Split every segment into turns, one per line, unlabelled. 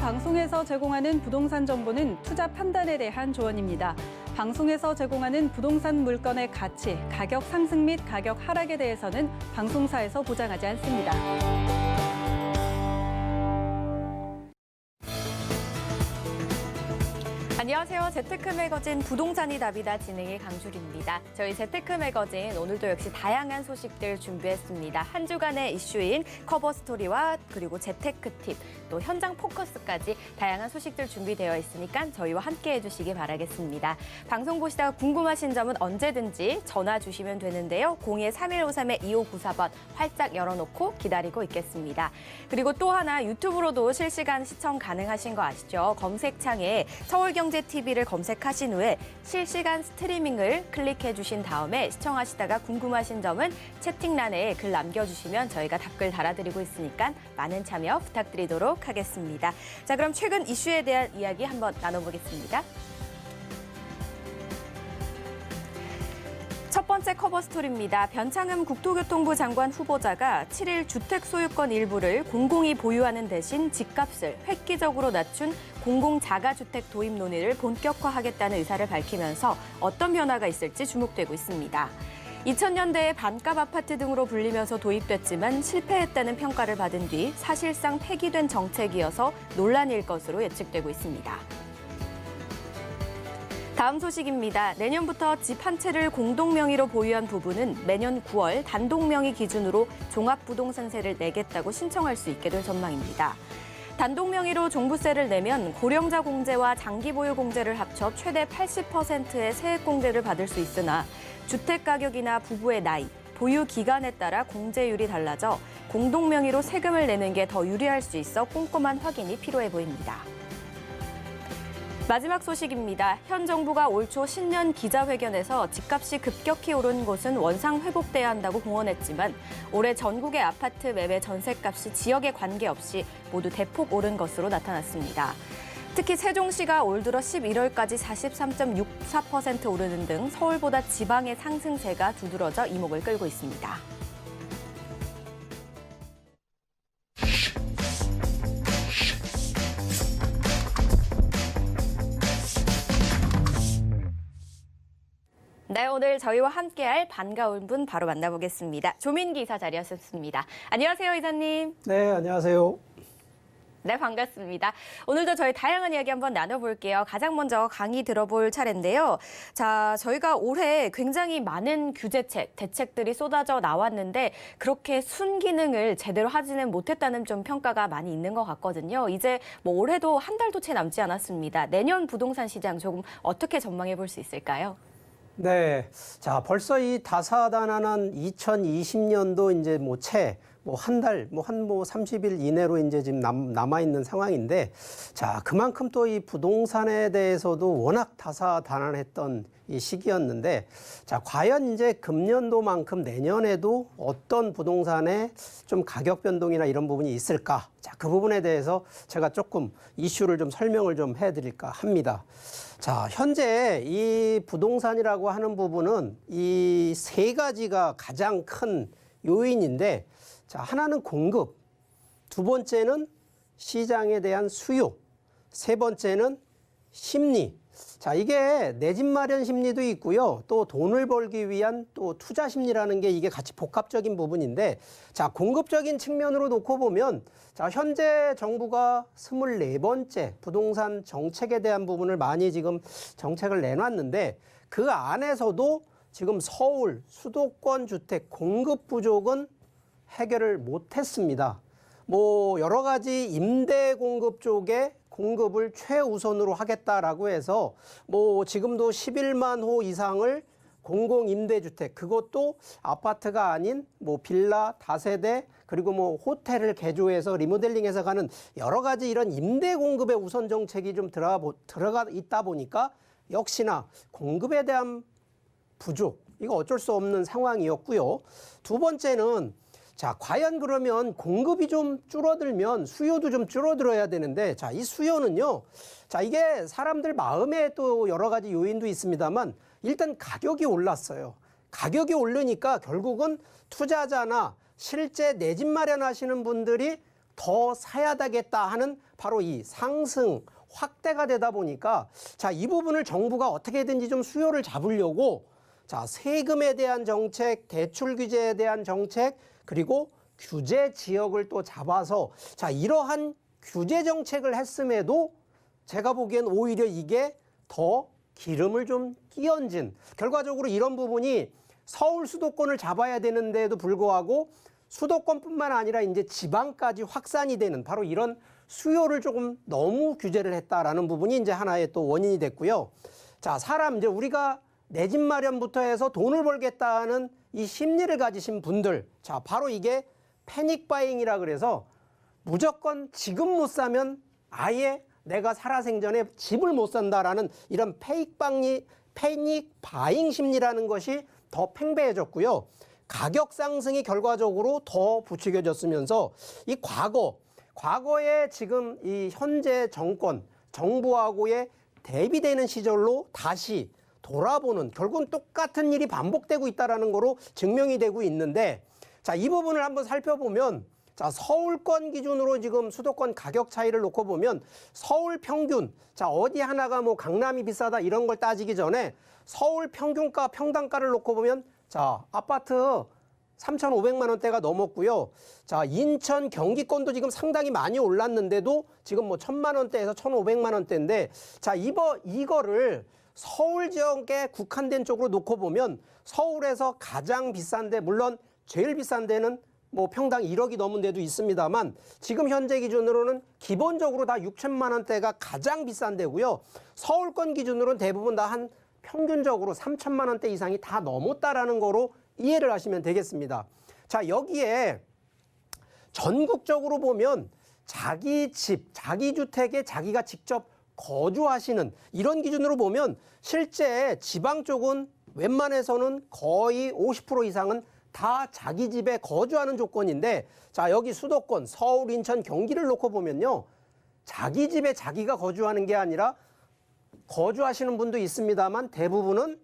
방송에서 제공하는 부동산 정보는 투자 판단에 대한 조언입니다. 방송에서 제공하는 부동산 물건의 가치, 가격 상승 및 가격 하락에 대해서는 방송사에서 보장하지 않습니다.
안녕하세요. 재테크 매거진 부동산이 답이다 진행의 강주리입니다. 저희 재테크 매거진 오늘도 역시 다양한 소식들 준비했습니다. 한 주간의 이슈인 커버 스토리와 그리고 재테크 팁, 또 현장 포커스까지 다양한 소식들 준비되어 있으니까 저희와 함께 해주시기 바라겠습니다. 방송 보시다가 궁금하신 점은 언제든지 전화 주시면 되는데요. 02-3153-2594번 활짝 열어놓고 기다리고 있겠습니다. 그리고 또 하나 유튜브로도 실시간 시청 가능하신 거 아시죠? 검색창에 서울경제TV를 검색하신 후에 실시간 스트리밍을 클릭해 주신 다음에 시청하시다가 궁금하신 점은 채팅란에 글 남겨주시면 저희가 답글 달아드리고 있으니까 많은 참여 부탁드리도록 하겠습니다. 자, 그럼 최근 이슈에 대한 이야기 한번 나눠보겠습니다. 첫 번째 커버 스토리입니다. 변창흠 국토교통부 장관 후보자가 7일 주택 소유권 일부를 공공이 보유하는 대신 집값을 획기적으로 낮춘 공공자가주택 도입 논의를 본격화하겠다는 의사를 밝히면서 어떤 변화가 있을지 주목되고 있습니다. 2000년대에 반값 아파트 등으로 불리면서 도입됐지만 실패했다는 평가를 받은 뒤 사실상 폐기된 정책이어서 논란일 것으로 예측되고 있습니다. 다음 소식입니다. 내년부터 집 한 채를 공동명의로 보유한 부부는 매년 9월 단독명의 기준으로 종합부동산세를 내겠다고 신청할 수 있게 될 전망입니다. 단독명의로 종부세를 내면 고령자 공제와 장기보유 공제를 합쳐 최대 80%의 세액 공제를 받을 수 있으나 주택가격이나 부부의 나이, 보유 기간에 따라 공제율이 달라져 공동명의로 세금을 내는 게 더 유리할 수 있어 꼼꼼한 확인이 필요해 보입니다. 마지막 소식입니다. 현 정부가 올 초 신년 기자회견에서 집값이 급격히 오른 곳은 원상 회복돼야 한다고 공언했지만 올해 전국의 아파트 매매 전셋값이 지역에 관계없이 모두 대폭 오른 것으로 나타났습니다. 특히 세종시가 올 들어 11월까지 43.64% 오르는 등 서울보다 지방의 상승세가 두드러져 이목을 끌고 있습니다. 네, 오늘 저희와 함께할 반가운 분 바로 만나보겠습니다. 조민기 이사 자리하셨습니다. 안녕하세요, 이사님.
네, 안녕하세요.
네, 반갑습니다. 오늘도 저희 다양한 이야기 한번 나눠볼게요. 가장 먼저 강의 들어볼 차례인데요. 자, 저희가 올해 굉장히 많은 규제책, 대책들이 쏟아져 나왔는데 그렇게 순기능을 제대로 하지는 못했다는 좀 평가가 많이 있는 것 같거든요. 이제 뭐 올해도 한 달도 채 남지 않았습니다. 내년 부동산 시장 조금 어떻게 전망해 볼 수 있을까요?
네. 자, 벌써 이 다사다난한 2020년도 이제 한 달, 한 30일 이내로 이제 지금 남아있는 상황인데, 자, 그만큼 또 이 부동산에 대해서도 워낙 다사다난했던 이 시기였는데, 자, 과연 이제 금년도만큼 내년에도 어떤 부동산에 좀 가격 변동이나 이런 부분이 있을까? 자, 그 부분에 대해서 제가 조금 이슈를 좀 설명을 좀 해드릴까 합니다. 자, 현재 이 부동산이라고 하는 부분은 이 세 가지가 가장 큰 요인인데, 자, 하나는 공급, 두 번째는 시장에 대한 수요, 세 번째는 심리. 자, 이게 내 집 마련 심리도 있고요. 또 돈을 벌기 위한 또 투자 심리라는 게 이게 같이 복합적인 부분인데, 자, 공급적인 측면으로 놓고 보면, 자, 현재 정부가 24번째 부동산 정책에 대한 부분을 많이 지금 정책을 내놨는데, 그 안에서도 지금 서울 수도권 주택 공급 부족은 해결을 못했습니다. 뭐 여러 가지 임대 공급 쪽에 공급을 최우선으로 하겠다라고 해서 뭐 지금도 11만 호 이상을 공공임대주택, 그것도 아파트가 아닌 뭐 빌라, 다세대, 그리고 뭐 호텔을 개조해서 리모델링해서 가는 여러 가지 이런 임대 공급의 우선 정책이 좀 들어가 있다 보니까 역시나 공급에 대한 부족, 이거 어쩔 수 없는 상황이었고요. 두 번째는 자, 과연 그러면 공급이 좀 줄어들면 수요도 좀 줄어들어야 되는데, 자, 이 수요는요, 자, 이게 사람들 마음에 또 여러 가지 요인도 있습니다만, 일단 가격이 올랐어요. 가격이 오르니까 결국은 투자자나 실제 내 집 마련하시는 분들이 더 사야 되겠다 하는 바로 이 상승 확대가 되다 보니까 자, 이 부분을 정부가 어떻게든지 좀 수요를 잡으려고 자, 세금에 대한 정책, 대출 규제에 대한 정책, 그리고 규제 지역을 또 잡아서 자, 이러한 규제 정책을 했음에도 제가 보기엔 오히려 이게 더 기름을 좀 끼얹은 결과적으로 이런 부분이 서울 수도권을 잡아야 되는데도 불구하고 수도권뿐만 아니라 이제 지방까지 확산이 되는 바로 이런 수요를 조금 너무 규제를 했다라는 부분이 이제 하나의 또 원인이 됐고요. 자, 사람 이제 우리가 내 집 마련부터 해서 돈을 벌겠다는 이 심리를 가지신 분들, 자, 바로 이게 패닉 바잉이라 그래서 무조건 지금 못 사면 아예 내가 살아생전에 집을 못 산다라는 이런 패닉 바잉 심리라는 것이 더 팽배해졌고요. 가격 상승이 결과적으로 더 부추겨졌으면서 이 과거에 지금 이 현재 정권, 정부하고의 대비되는 시절로 다시 돌아보는 결국은 똑같은 일이 반복되고 있다는 거로 증명이 되고 있는데 자, 이 부분을 한번 살펴보면 자, 서울권 기준으로 지금 수도권 가격 차이를 놓고 보면 서울 평균, 자, 어디 하나가 뭐 강남이 비싸다 이런 걸 따지기 전에 서울 평균가, 평당가를 놓고 보면 자, 아파트 3,500만 원대가 넘었고요. 자, 인천, 경기권도 지금 상당히 많이 올랐는데도 지금 뭐 1,000만 원대에서 1,500만 원대인데 자, 이거를 서울 지역에 국한된 쪽으로 놓고 보면 서울에서 가장 비싼 데 물론 제일 비싼 데는 뭐 평당 1억이 넘은 데도 있습니다만 지금 현재 기준으로는 기본적으로 다 6천만 원대가 가장 비싼 데고요. 서울권 기준으로는 대부분 다 한 평균적으로 3천만 원대 이상이 다 넘었다라는 거로 이해를 하시면 되겠습니다. 자, 여기에 전국적으로 보면 자기 집, 자기 주택에 자기가 직접 거주하시는 이런 기준으로 보면 실제 지방 쪽은 웬만해서는 거의 50% 이상은 다 자기 집에 거주하는 조건인데 자, 여기 수도권, 서울, 인천, 경기를 놓고 보면요. 자기 집에 자기가 거주하는 게 아니라 거주하시는 분도 있습니다만 대부분은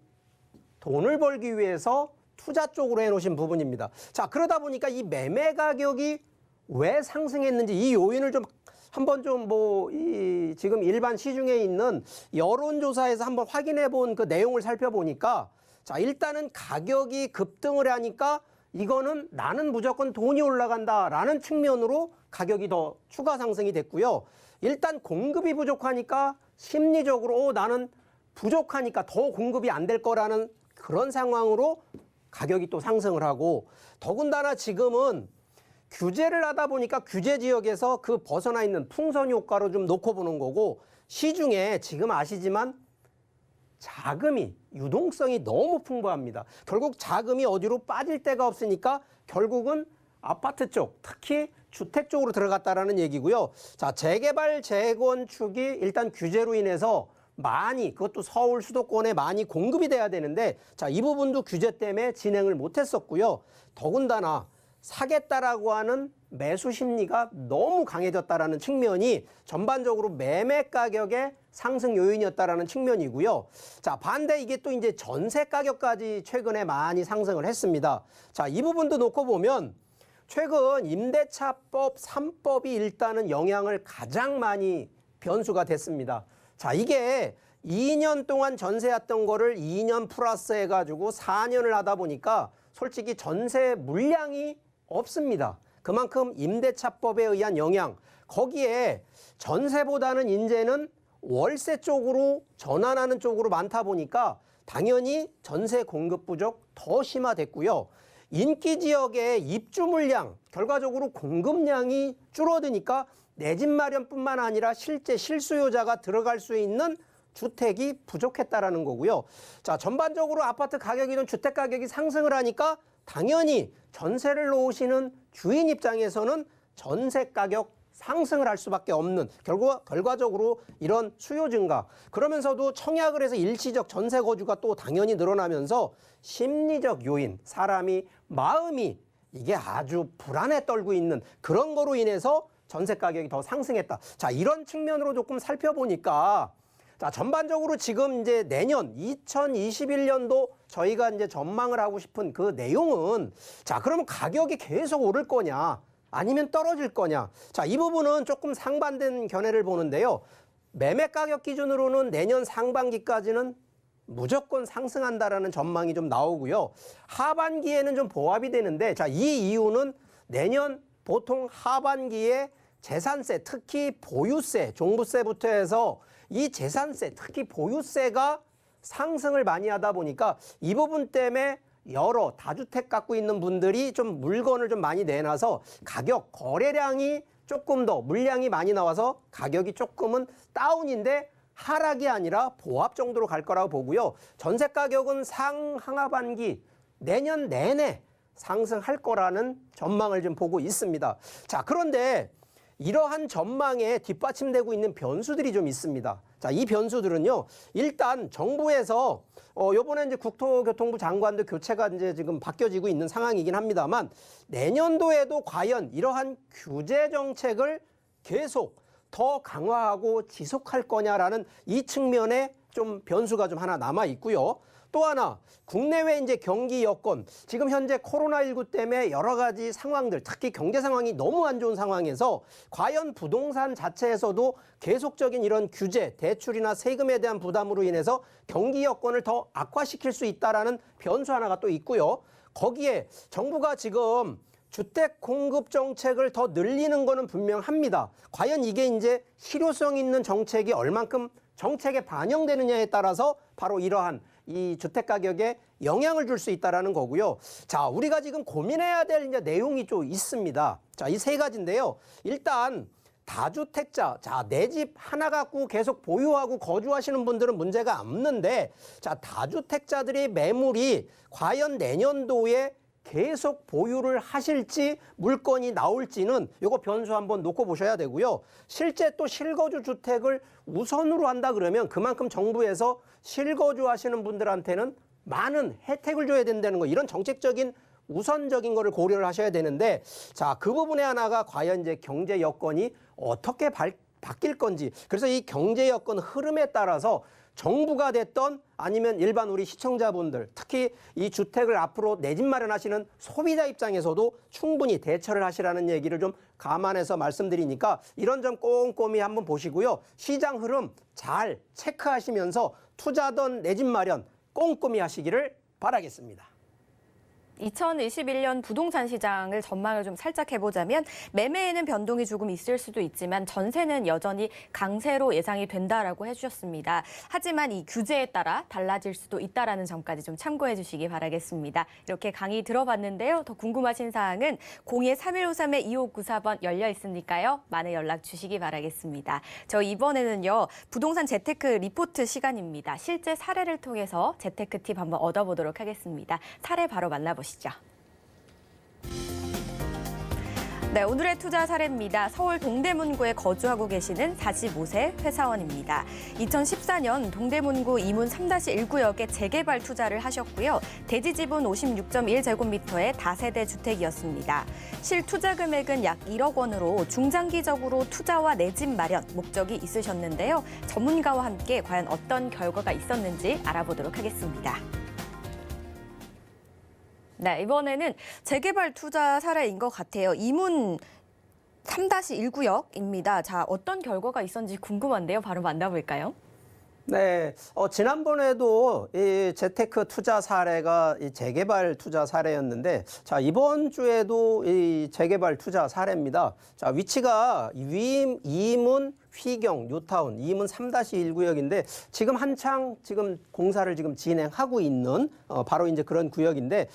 돈을 벌기 위해서 투자 쪽으로 해놓으신 부분입니다. 자, 그러다 보니까 이 매매 가격이 왜 상승했는지 이 요인을 좀 한번 좀 지금 일반 시중에 있는 여론조사에서 한번 확인해 본 그 내용을 살펴보니까 자, 일단은 가격이 급등을 하니까 이거는 나는 무조건 돈이 올라간다라는 측면으로 가격이 더 추가 상승이 됐고요. 일단 공급이 부족하니까 심리적으로 나는 부족하니까 더 공급이 안 될 거라는 그런 상황으로 가격이 또 상승을 하고 더군다나 지금은 규제를 하다 보니까 규제 지역에서 그 벗어나 있는 풍선 효과로 좀 놓고 보는 거고 시중에 지금 아시지만 자금이 유동성이 너무 풍부합니다. 결국 자금이 어디로 빠질 데가 없으니까 결국은 아파트 쪽, 특히 주택 쪽으로 들어갔다라는 얘기고요. 자, 재개발, 재건축이 일단 규제로 인해서 많이 그것도 서울 수도권에 많이 공급이 돼야 되는데 자, 이 부분도 규제 때문에 진행을 못했었고요. 더군다나 사겠다라고 하는 매수 심리가 너무 강해졌다라는 측면이 전반적으로 매매 가격의 상승 요인이었다라는 측면이고요. 자, 반대 이게 또 이제 전세 가격까지 최근에 많이 상승을 했습니다. 자, 이 부분도 놓고 보면 최근 임대차법 3법이 일단은 영향을 가장 많이 변수가 됐습니다. 자, 이게 2년 동안 전세였던 거를 2년 플러스 해가지고 4년을 하다 보니까 솔직히 전세 물량이 없습니다. 그만큼 임대차법에 의한 영향, 거기에 전세보다는 이제는 월세 쪽으로 전환하는 쪽으로 많다 보니까 당연히 전세 공급 부족 더 심화됐고요. 인기 지역의 입주 물량, 결과적으로 공급량이 줄어드니까 내 집 마련뿐만 아니라 실제 실수요자가 들어갈 수 있는 주택이 부족했다라는 거고요. 자, 전반적으로 아파트 가격이든 주택 가격이 상승을 하니까 당연히 전세를 놓으시는 주인 입장에서는 전세 가격 상승을 할 수밖에 없는 결과적으로 이런 수요 증가 그러면서도 청약을 해서 일시적 전세 거주가 또 당연히 늘어나면서 심리적 요인 사람이 마음이 이게 아주 불안에 떨고 있는 그런 거로 인해서 전세 가격이 더 상승했다. 자, 이런 측면으로 조금 살펴보니까 자, 전반적으로 지금 이제 내년 2021년도 저희가 이제 전망을 하고 싶은 그 내용은 자, 그러면 가격이 계속 오를 거냐? 아니면 떨어질 거냐. 자, 이 부분은 조금 상반된 견해를 보는데요. 매매 가격 기준으로는 내년 상반기까지는 무조건 상승한다라는 전망이 좀 나오고요. 하반기에는 좀 보합이 되는데, 자, 이 이유는 내년 보통 하반기에 재산세, 특히 보유세, 종부세부터 해서 이 재산세, 특히 보유세가 상승을 많이 하다 보니까 이 부분 때문에 여러 다주택 갖고 있는 분들이 좀 물건을 좀 많이 내놔서 가격, 거래량이 조금 더 물량이 많이 나와서 가격이 조금은 다운인데 하락이 아니라 보합 정도로 갈 거라고 보고요. 전세 가격은 상하반기 내년 내내 상승할 거라는 전망을 좀 보고 있습니다. 자, 그런데 이러한 전망에 뒷받침되고 있는 변수들이 좀 있습니다. 자, 이 변수들은요, 일단 정부에서 요번에 이제 국토교통부 장관도 교체가 이제 지금 바뀌어지고 있는 상황이긴 합니다만, 내년도에도 과연 이러한 규제 정책을 계속 더 강화하고 지속할 거냐라는 이 측면에 좀 변수가 좀 하나 남아 있고요. 또 하나, 국내외 이제 경기 여건, 지금 현재 코로나19 때문에 여러 가지 상황들, 특히 경제 상황이 너무 안 좋은 상황에서 과연 부동산 자체에서도 계속적인 이런 규제, 대출이나 세금에 대한 부담으로 인해서 경기 여건을 더 악화시킬 수 있다라는 변수 하나가 또 있고요. 거기에 정부가 지금 주택 공급 정책을 더 늘리는 거는 분명합니다. 과연 이게 이제 실효성 있는 정책이 얼만큼 정책에 반영되느냐에 따라서 바로 이러한 이 주택 가격에 영향을 줄 수 있다라는 거고요. 자, 우리가 지금 고민해야 될 이제 내용이 좀 있습니다. 자, 이 세 가지인데요. 일단 다주택자, 자, 내 집 하나 갖고 계속 보유하고 거주하시는 분들은 문제가 없는데, 자, 다주택자들의 매물이 과연 내년도에 계속 보유를 하실지 물건이 나올지는 요거 변수 한번 놓고 보셔야 되고요. 실제 또 실거주 주택을 우선으로 한다 그러면 그만큼 정부에서 실거주 하시는 분들한테는 많은 혜택을 줘야 된다는 거, 이런 정책적인 우선적인 거를 고려를 하셔야 되는데, 자, 그 부분에 하나가 과연 이제 경제 여건이 어떻게 바뀔 건지, 그래서 이 경제 여건 흐름에 따라서 정부가 됐던 아니면 일반 우리 시청자분들, 특히 이 주택을 앞으로 내 집 마련하시는 소비자 입장에서도 충분히 대처를 하시라는 얘기를 좀 감안해서 말씀드리니까 이런 점 꼼꼼히 한번 보시고요. 시장 흐름 잘 체크하시면서 투자든 내 집 마련 꼼꼼히 하시기를 바라겠습니다.
2021년 부동산 시장을 전망을 좀 살짝 해보자면 매매에는 변동이 조금 있을 수도 있지만 전세는 여전히 강세로 예상이 된다라고 해주셨습니다. 하지만 이 규제에 따라 달라질 수도 있다라는 점까지 좀 참고해 주시기 바라겠습니다. 이렇게 강의 들어봤는데요. 더 궁금하신 사항은 02-3153-2594번 열려 있으니까요. 많은 연락 주시기 바라겠습니다. 저 이번에는요. 부동산 재테크 리포트 시간입니다. 실제 사례를 통해서 재테크 팁 한번 얻어보도록 하겠습니다. 사례 바로 만나보시죠. 네, 오늘의 투자 사례입니다. 서울 동대문구에 거주하고 계시는 45세 회사원입니다. 2014년 동대문구 이문 3-1구역에 재개발 투자를 하셨고요. 대지 지분 56.1제곱미터의 다세대 주택이었습니다. 실투자 금액은 약 1억 원으로 중장기적으로 투자와 내 집 마련 목적이 있으셨는데요. 전문가와 함께 과연 어떤 결과가 있었는지 알아보도록 하겠습니다. 네, 이번에는 재개발 투자 사례인 것 같아요. 이문 3-1구역입니다. 자, 어떤 결과가 있었는지 궁금한데요. 바로 만나볼까요?
네, 지난번에도 이 재테크 투자 사례가 이 재개발 투자 사례였는데, 자, 이번 주에도 이 재개발 투자 사례입니다. 자, 위치가 이문 휘경 뉴타운 이문 3-1구역인데 지금 한창 지금 공사를 지금 진행하고 있는 바로 이제 그런 구역인데,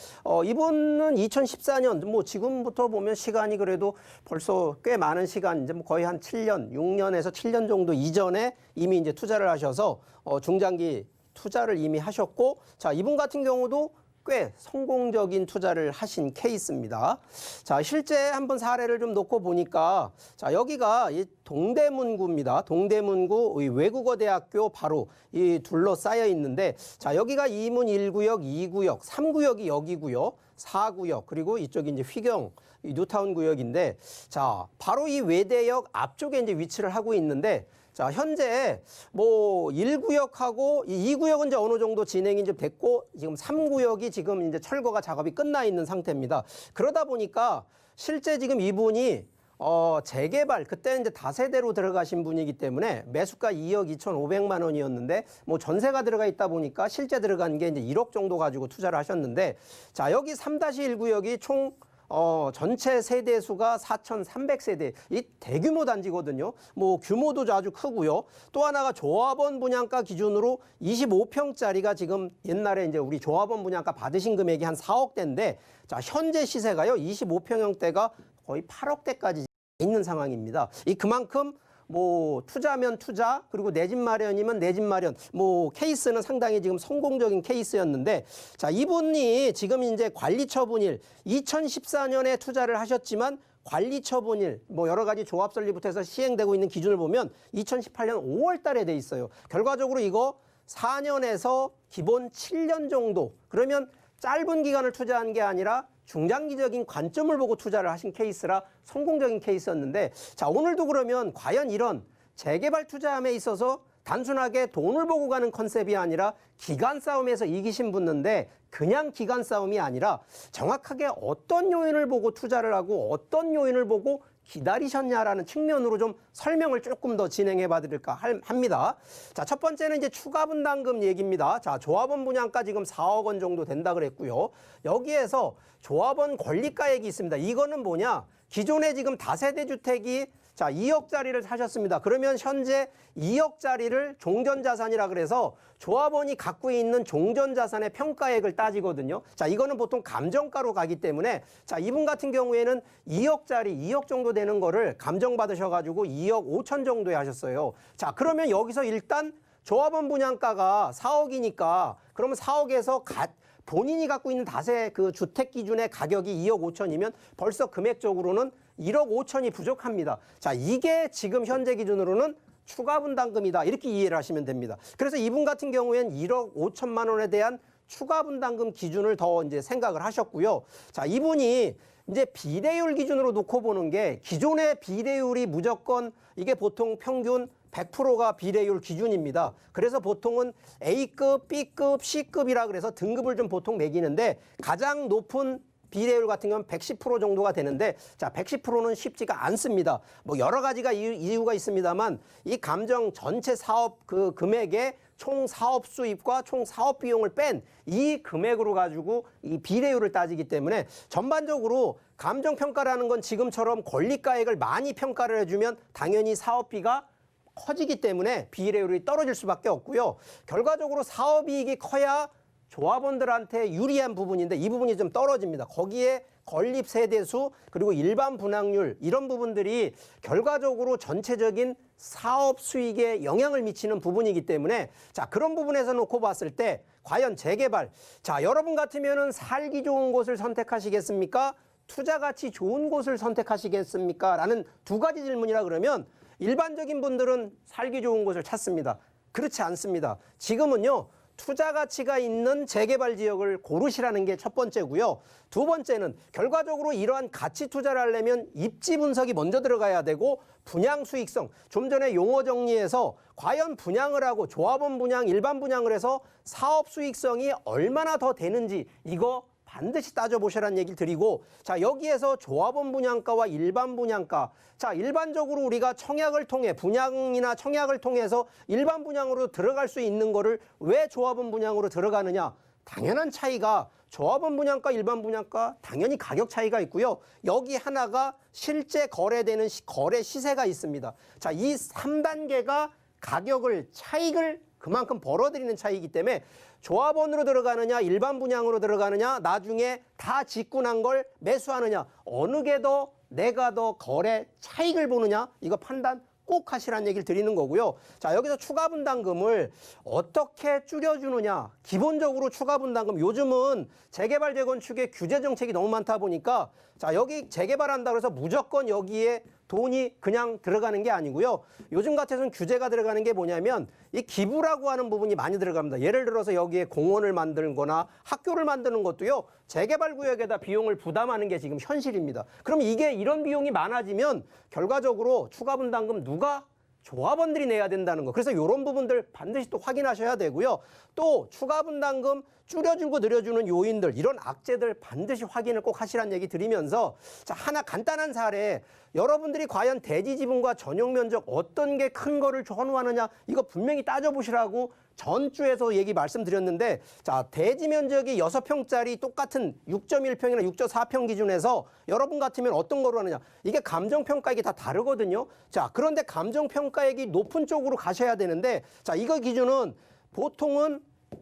이분은 2014년 뭐 지금부터 보면 시간이 그래도 벌써 꽤 많은 시간, 이제 뭐 거의 한 7년, 6년에서 7년 정도 이전에 이미 이제 투자를 하셔서 중장기 투자를 이미 하셨고, 자, 이분 같은 경우도 꽤 성공적인 투자를 하신 케이스입니다. 자, 실제 한번 사례를 좀 놓고 보니까, 자, 여기가 이 동대문구입니다. 동대문구 외국어대학교 바로 이 둘러싸여 있는데, 자, 여기가 이문 1구역, 2구역, 3구역이 여기고요. 4구역, 그리고 이쪽이 이제 휘경 뉴타운 구역인데, 자, 바로 이 외대역 앞쪽에 이제 위치를 하고 있는데, 자, 현재 뭐 1구역하고 이 2구역은 이제 어느 정도 진행이 좀 됐고, 지금 3구역이 지금 이제 철거가 작업이 끝나 있는 상태입니다. 그러다 보니까 실제 지금 이분이 재개발 그때 이제 다세대로 들어가신 분이기 때문에 매수가 2억 2,500만 원이었는데 뭐 전세가 들어가 있다 보니까 실제 들어간 게 이제 1억 정도 가지고 투자를 하셨는데 자, 여기 3-1 구역이 총 전체 세대 수가 4,300세대. 이 대규모 단지거든요. 뭐 규모도 아주 크고요. 또 하나가 조합원 분양가 기준으로 25평짜리가 지금 옛날에 이제 우리 조합원 분양가 받으신 금액이 한 4억대인데 자, 현재 시세가요. 25평형대가 거의 8억대까지 있는 상황입니다. 이 그만큼 뭐 투자면 투자 그리고 내 집 마련이면 내 집 마련 뭐 케이스는 상당히 지금 성공적인 케이스였는데 자, 이분이 지금 이제 관리처분일 2014년에 투자를 하셨지만 관리처분일 뭐 여러 가지 조합 설립부터 해서 시행되고 있는 기준을 보면 2018년 5월 달에 돼 있어요. 결과적으로 이거 4년에서 기본 7년 정도 그러면 짧은 기간을 투자한 게 아니라 중장기적인 관점을 보고 투자를 하신 케이스라 성공적인 케이스였는데 자, 오늘도 그러면 과연 이런 재개발 투자함에 있어서 단순하게 돈을 보고 가는 컨셉이 아니라 기간 싸움에서 이기신 분인데 그냥 기간 싸움이 아니라 정확하게 어떤 요인을 보고 투자를 하고 어떤 요인을 보고 기다리셨냐라는 측면으로 좀 설명을 조금 더 진행해 봐 드릴까 합니다. 자, 첫 번째는 이제 추가 분담금 얘기입니다. 자, 조합원 분양가 지금 4억 원 정도 된다 그랬고요. 여기에서 조합원 권리가액이 있습니다. 이거는 뭐냐? 기존에 지금 다세대 주택이 자, 2억짜리를 사셨습니다. 그러면 현재 2억짜리를 종전자산이라 그래서 조합원이 갖고 있는 종전자산의 평가액을 따지거든요. 자, 이거는 보통 감정가로 가기 때문에 자, 이분 같은 경우에는 2억짜리 2억 정도 되는 거를 감정받으셔가지고 2억 5천 정도에 하셨어요. 자, 그러면 여기서 일단 조합원 분양가가 4억이니까 그러면 4억에서 본인이 갖고 있는 다세 그 주택 기준의 가격이 2억 5천이면 벌써 금액적으로는 1억 5천이 부족합니다. 자, 이게 지금 현재 기준으로는 추가 분담금이다. 이렇게 이해를 하시면 됩니다. 그래서 이분 같은 경우에는 1억 5천만 원에 대한 추가 분담금 기준을 더 이제 생각을 하셨고요. 자, 이분이 이제 비례율 기준으로 놓고 보는 게 기존의 비례율이 무조건 이게 보통 평균 100%가 비례율 기준입니다. 그래서 보통은 A급, B급, C급이라 그래서 등급을 좀 보통 매기는데 가장 높은 비례율 같은 경우는 110% 정도가 되는데 자, 110%는 쉽지가 않습니다. 뭐 여러 가지가 이유가 있습니다만 이 감정 전체 사업 그 금액의 총 사업 수입과 총 사업 비용을 뺀 이 금액으로 가지고 이 비례율을 따지기 때문에 전반적으로 감정 평가라는 건 지금처럼 권리가액을 많이 평가를 해주면 당연히 사업비가 커지기 때문에 비례율이 떨어질 수밖에 없고요. 결과적으로 사업이익이 커야 조합원들한테 유리한 부분인데 이 부분이 좀 떨어집니다. 거기에 건립 세대수 그리고 일반 분양률 이런 부분들이 결과적으로 전체적인 사업 수익에 영향을 미치는 부분이기 때문에 자, 그런 부분에서 놓고 봤을 때 과연 재개발 자, 여러분 같으면은 살기 좋은 곳을 선택하시겠습니까? 투자 가치 좋은 곳을 선택하시겠습니까? 라는 두 가지 질문이라 그러면 일반적인 분들은 살기 좋은 곳을 찾습니다. 그렇지 않습니다. 지금은요. 투자 가치가 있는 재개발 지역을 고르시라는 게 첫 번째고요. 두 번째는 결과적으로 이러한 가치 투자를 하려면 입지 분석이 먼저 들어가야 되고 분양 수익성, 좀 전에 용어 정리해서 과연 분양을 하고 조합원 분양, 일반 분양을 해서 사업 수익성이 얼마나 더 되는지 이거 반드시 따져보시라는 얘기를 드리고 자, 여기에서 조합원 분양가와 일반 분양가 자, 일반적으로 우리가 청약을 통해 분양이나 청약을 통해서 일반 분양으로 들어갈 수 있는 거를 왜 조합원 분양으로 들어가느냐 당연한 차이가 조합원 분양가 일반 분양가 당연히 가격 차이가 있고요. 여기 하나가 실제 거래되는 거래 시세가 있습니다. 자, 이 3단계가 가격을 차익을 그만큼 벌어들이는 차이기 때문에 조합원으로 들어가느냐 일반 분양으로 들어가느냐 나중에 다 짓고 난 걸 매수하느냐 어느 게 더 내가 더 거래 차익을 보느냐 이거 판단 꼭 하시라는 얘기를 드리는 거고요. 자, 여기서 추가 분담금을 어떻게 줄여주느냐 기본적으로 추가 분담금 요즘은 재개발 재건축에 규제 정책이 너무 많다 보니까 자, 여기 재개발한다고 해서 무조건 여기에 돈이 그냥 들어가는 게 아니고요. 요즘 같아서는 규제가 들어가는 게 뭐냐면 이 기부라고 하는 부분이 많이 들어갑니다. 예를 들어서 여기에 공원을 만들거나 학교를 만드는 것도요. 재개발 구역에다 비용을 부담하는 게 지금 현실입니다. 그럼 이게 이런 비용이 많아지면 결과적으로 추가 분담금 누가 조합원들이 내야 된다는 거. 그래서 이런 부분들 반드시 또 확인하셔야 되고요. 또 추가 분담금 줄여주고 늘려주는 요인들, 이런 악재들 반드시 확인을 꼭 하시라는 얘기 드리면서, 자, 하나 간단한 사례. 여러분들이 과연 대지 지분과 전용 면적 어떤 게 큰 거를 선호하느냐, 이거 분명히 따져보시라고 전주에서 얘기 말씀드렸는데, 자, 대지 면적이 6평짜리 똑같은 6.1평이나 6.4평 기준에서 여러분 같으면 어떤 거로 하느냐. 이게 감정평가액이 다 다르거든요. 자, 그런데 감정평가액이 높은 쪽으로 가셔야 되는데, 자, 이거 기준은 보통은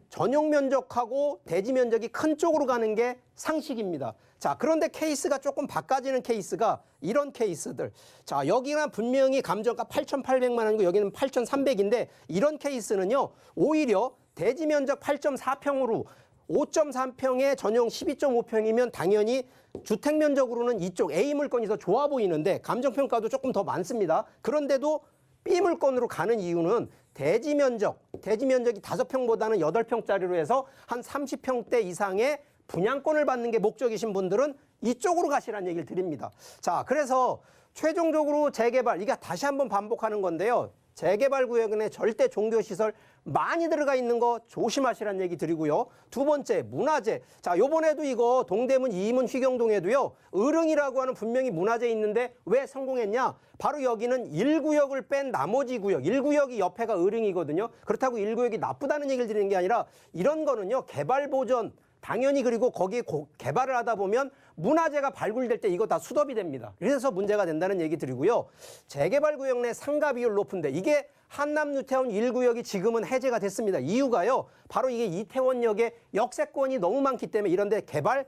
전용 면적하고 대지 면적이 큰 쪽으로 가는 게 상식입니다. 자, 그런데 케이스가 조금 바꿔지는 케이스가 이런 케이스들. 자, 여기는 분명히 감정가 8,800만 원이고 여기는 8,300인데 이런 케이스는요, 오히려 대지 면적 8.4평으로 5.3평에 전용 12.5평이면 당연히 주택 면적으로는 이쪽 A 물건이 더 좋아 보이는데 감정평가도 조금 더 많습니다. 그런데도 B 물건으로 가는 이유는 대지 면적이 5평보다는 8평짜리로 해서 한 30평대 이상의 분양권을 받는 게 목적이신 분들은 이쪽으로 가시라는 얘기를 드립니다. 자, 그래서 최종적으로 재개발, 이게 다시 한번 반복하는 건데요. 재개발 구역에 절대 종교시설 많이 들어가 있는 거 조심하시라는 얘기 드리고요. 두 번째, 문화재. 자, 요번에도 이거 동대문 이문 휘경동에도요, 의릉이라고 하는 분명히 문화재 있는데 왜 성공했냐? 바로 여기는 1구역을 뺀 나머지 구역, 1구역이 옆에가 의릉이거든요. 그렇다고 1구역이 나쁘다는 얘기를 드리는 게 아니라 이런 거는요, 개발 보전, 당연히 그리고 거기에 개발을 하다 보면 문화재가 발굴될 때 이거 다 수dob이 됩니다. 그래서 문제가 된다는 얘기 드리고요. 재개발 구역 내 상가 비율 높은데 이게 한남 뉴타운 1구역이 지금은 해제가 됐습니다. 이유가요, 바로 이게 이태원역에 역세권이 너무 많기 때문에 이런 데 개발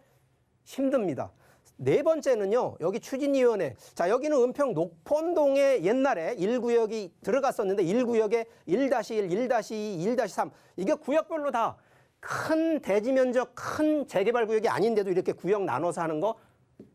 힘듭니다. 네 번째는요, 여기 추진위원회. 자, 여기는 은평 녹폰동에 옛날에 1구역이 들어갔었는데 1구역에 1-1, 1-2, 1-3 이게 구역별로 다 큰 대지 면적, 큰 재개발 구역이 아닌데도 이렇게 구역 나눠서 하는 거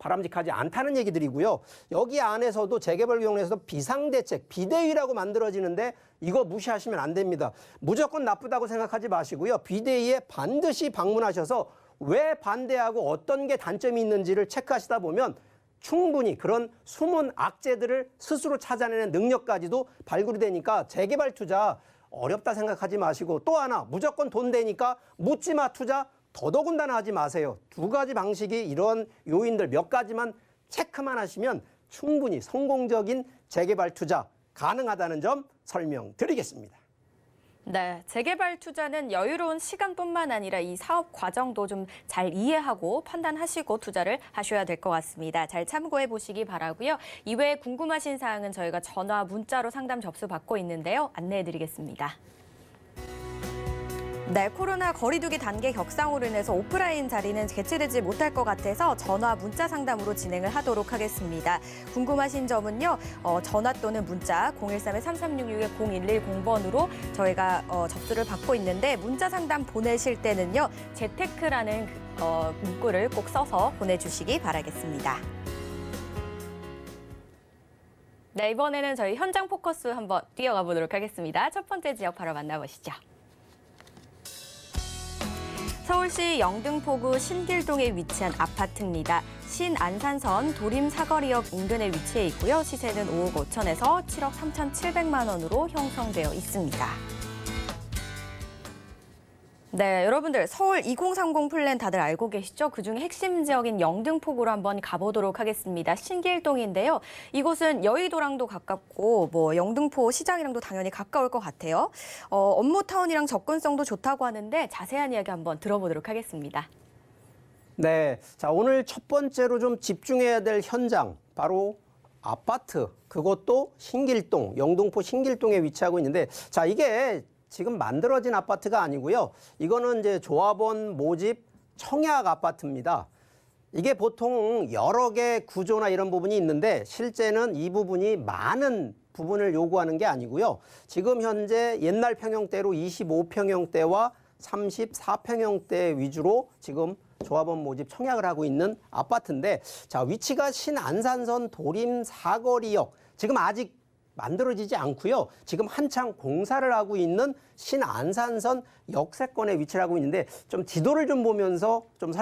바람직하지 않다는 얘기들이고요. 여기 안에서도 재개발 구역 내에서도 비상대책, 비대위라고 만들어지는데 이거 무시하시면 안 됩니다. 무조건 나쁘다고 생각하지 마시고요. 비대위에 반드시 방문하셔서 왜 반대하고 어떤 게 단점이 있는지를 체크하시다 보면 충분히 그런 숨은 악재들을 스스로 찾아내는 능력까지도 발굴이 되니까 재개발 투자 어렵다 생각하지 마시고, 또 하나 무조건 돈 되니까 묻지마 투자 더더군다나 하지 마세요. 두 가지 방식이 이런 요인들 몇 가지만 체크만 하시면 충분히 성공적인 재개발 투자 가능하다는 점 설명드리겠습니다.
네, 재개발 투자는 여유로운 시간뿐만 아니라 이 사업 과정도 좀 잘 이해하고 판단하시고 투자를 하셔야 될 것 같습니다. 잘 참고해 보시기 바라고요. 이외에 궁금하신 사항은 저희가 전화, 문자로 상담 접수 받고 있는데요. 안내해 드리겠습니다. 네, 코로나 거리두기 단계 격상으로 인해서 오프라인 자리는 개최되지 못할 것 같아서 전화, 문자 상담으로 진행을 하도록 하겠습니다. 궁금하신 점은요, 전화 또는 문자 013-3366-0110번으로 저희가 접수를 받고 있는데, 문자 상담 보내실 때는요, 재테크라는 문구를 꼭 써서 보내주시기 바라겠습니다. 네, 이번에는 저희 현장 포커스 한번 뛰어가 보도록 하겠습니다. 첫 번째 지역 바로 만나보시죠. 서울시 영등포구 신길동에 위치한 아파트입니다. 신안산선 도림사거리역 인근에 위치해 있고요. 시세는 5억 5천에서 7억 3,700만 원으로 형성되어 있습니다. 네, 여러분들 서울 2030 플랜 다들 알고 계시죠? 그중에 핵심 지역인 영등포구로 한번 가보도록 하겠습니다. 신길동인데요. 이곳은 여의도랑도 가깝고 영등포 시장이랑도 당연히 가까울 것 같아요. 업무타운이랑 접근성도 좋다고 하는데 자세한 이야기 한번 들어보도록 하겠습니다.
네, 자, 오늘 첫 번째로 좀 집중해야 될 현장, 바로 아파트, 그것도 신길동, 영등포 신길동에 위치하고 있는데, 자, 이게 지금 만들어진 아파트가 아니고요. 이거는 이제 조합원 모집 청약 아파트입니다. 이게 보통 여러 개 구조나 이런 부분이 있는데 실제는 이 부분이 많은 부분을 요구하는 게 아니고요. 지금 현재 옛날 평형대로 25평형대와 34평형대 위주로 지금 조합원 모집 청약을 하고 있는 아파트인데, 자, 위치가 신안산선 도림 사거리역, 지금 아직 만들어지지 않고요. 지금 한창 공사를 하고 있는 신안산선 역세권에 위치를 하고 있는데, 좀 지도를 좀 보면서 좀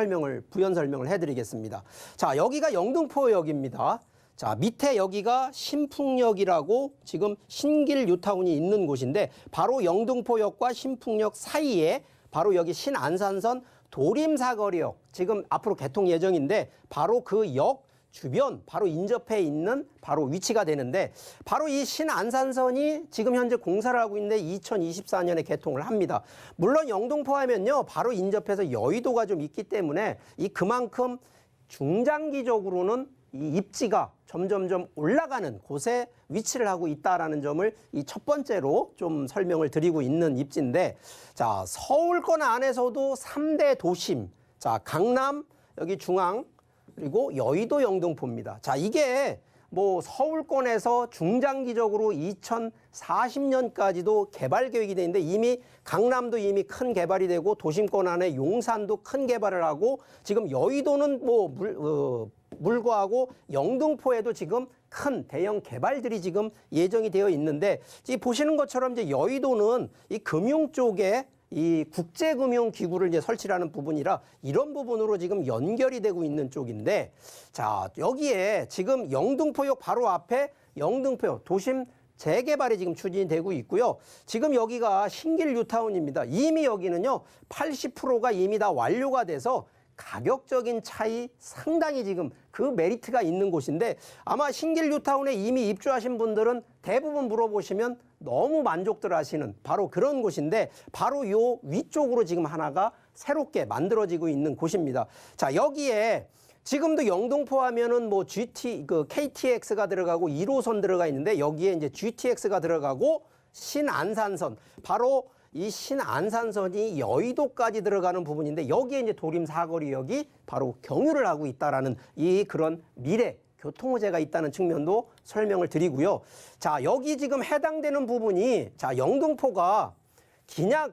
부연 설명을 해드리겠습니다. 자, 여기가 영등포역입니다. 자, 밑에 여기가 신풍역이라고 지금 신길 뉴타운이 있는 곳인데 바로 영등포역과 신풍역 사이에 바로 여기 신안산선 도림사거리역 지금 앞으로 개통 예정인데 바로 그 역 주변 바로 인접해 있는 바로 위치가 되는데 바로 이 신안산선이 지금 현재 공사를 하고 있는데 2024년에 개통을 합니다. 물론 영등포 하면요 바로 인접해서 여의도가 좀 있기 때문에 이 그만큼 중장기적으로는 이 입지가 점점점 올라가는 곳에 위치를 하고 있다라는 점을 이 첫 번째로 좀 설명을 드리고 있는 입지인데 자, 서울권 안에서도 3대 도심. 자, 강남, 여기 중앙, 그리고 여의도 영등포입니다. 자, 이게 뭐 서울권에서 중장기적으로 2040년까지도 개발 계획이 돼 있는데 이미 강남도 이미 큰 개발이 되고 도심권 안에 용산도 큰 개발을 하고 지금 여의도는 뭐 물과하고 영등포에도 지금 큰 대형 개발들이 지금 예정이 되어 있는데 이 보시는 것처럼 이제 여의도는 이 금융 쪽에 이 국제금융기구를 이제 설치하는 부분이라 이런 부분으로 지금 연결이 되고 있는 쪽인데 자, 여기에 지금 영등포역 바로 앞에 영등포역 도심 재개발이 지금 추진이 되고 있고요. 지금 여기가 신길 뉴타운입니다. 이미 여기는요 80%가 이미 다 완료가 돼서 가격적인 차이 상당히 지금 그 메리트가 있는 곳인데 아마 신길 뉴타운에 이미 입주하신 분들은 대부분 물어보시면 너무 만족들 하시는 바로 그런 곳인데 바로 요 위쪽으로 지금 하나가 새롭게 만들어지고 있는 곳입니다. 자, 여기에 지금도 영등포 하면은 뭐 KTX가 들어가고 1호선 들어가 있는데 여기에 이제 GTX가 들어가고 신안산선 바로 이 신안산선이 여의도까지 들어가는 부분인데 여기에 이제 도림사거리역이 바로 경유를 하고 있다라는 이 그런 미래 교통호재가 있다는 측면도 설명을 드리고요. 자, 여기 지금 해당되는 부분이 자, 영등포가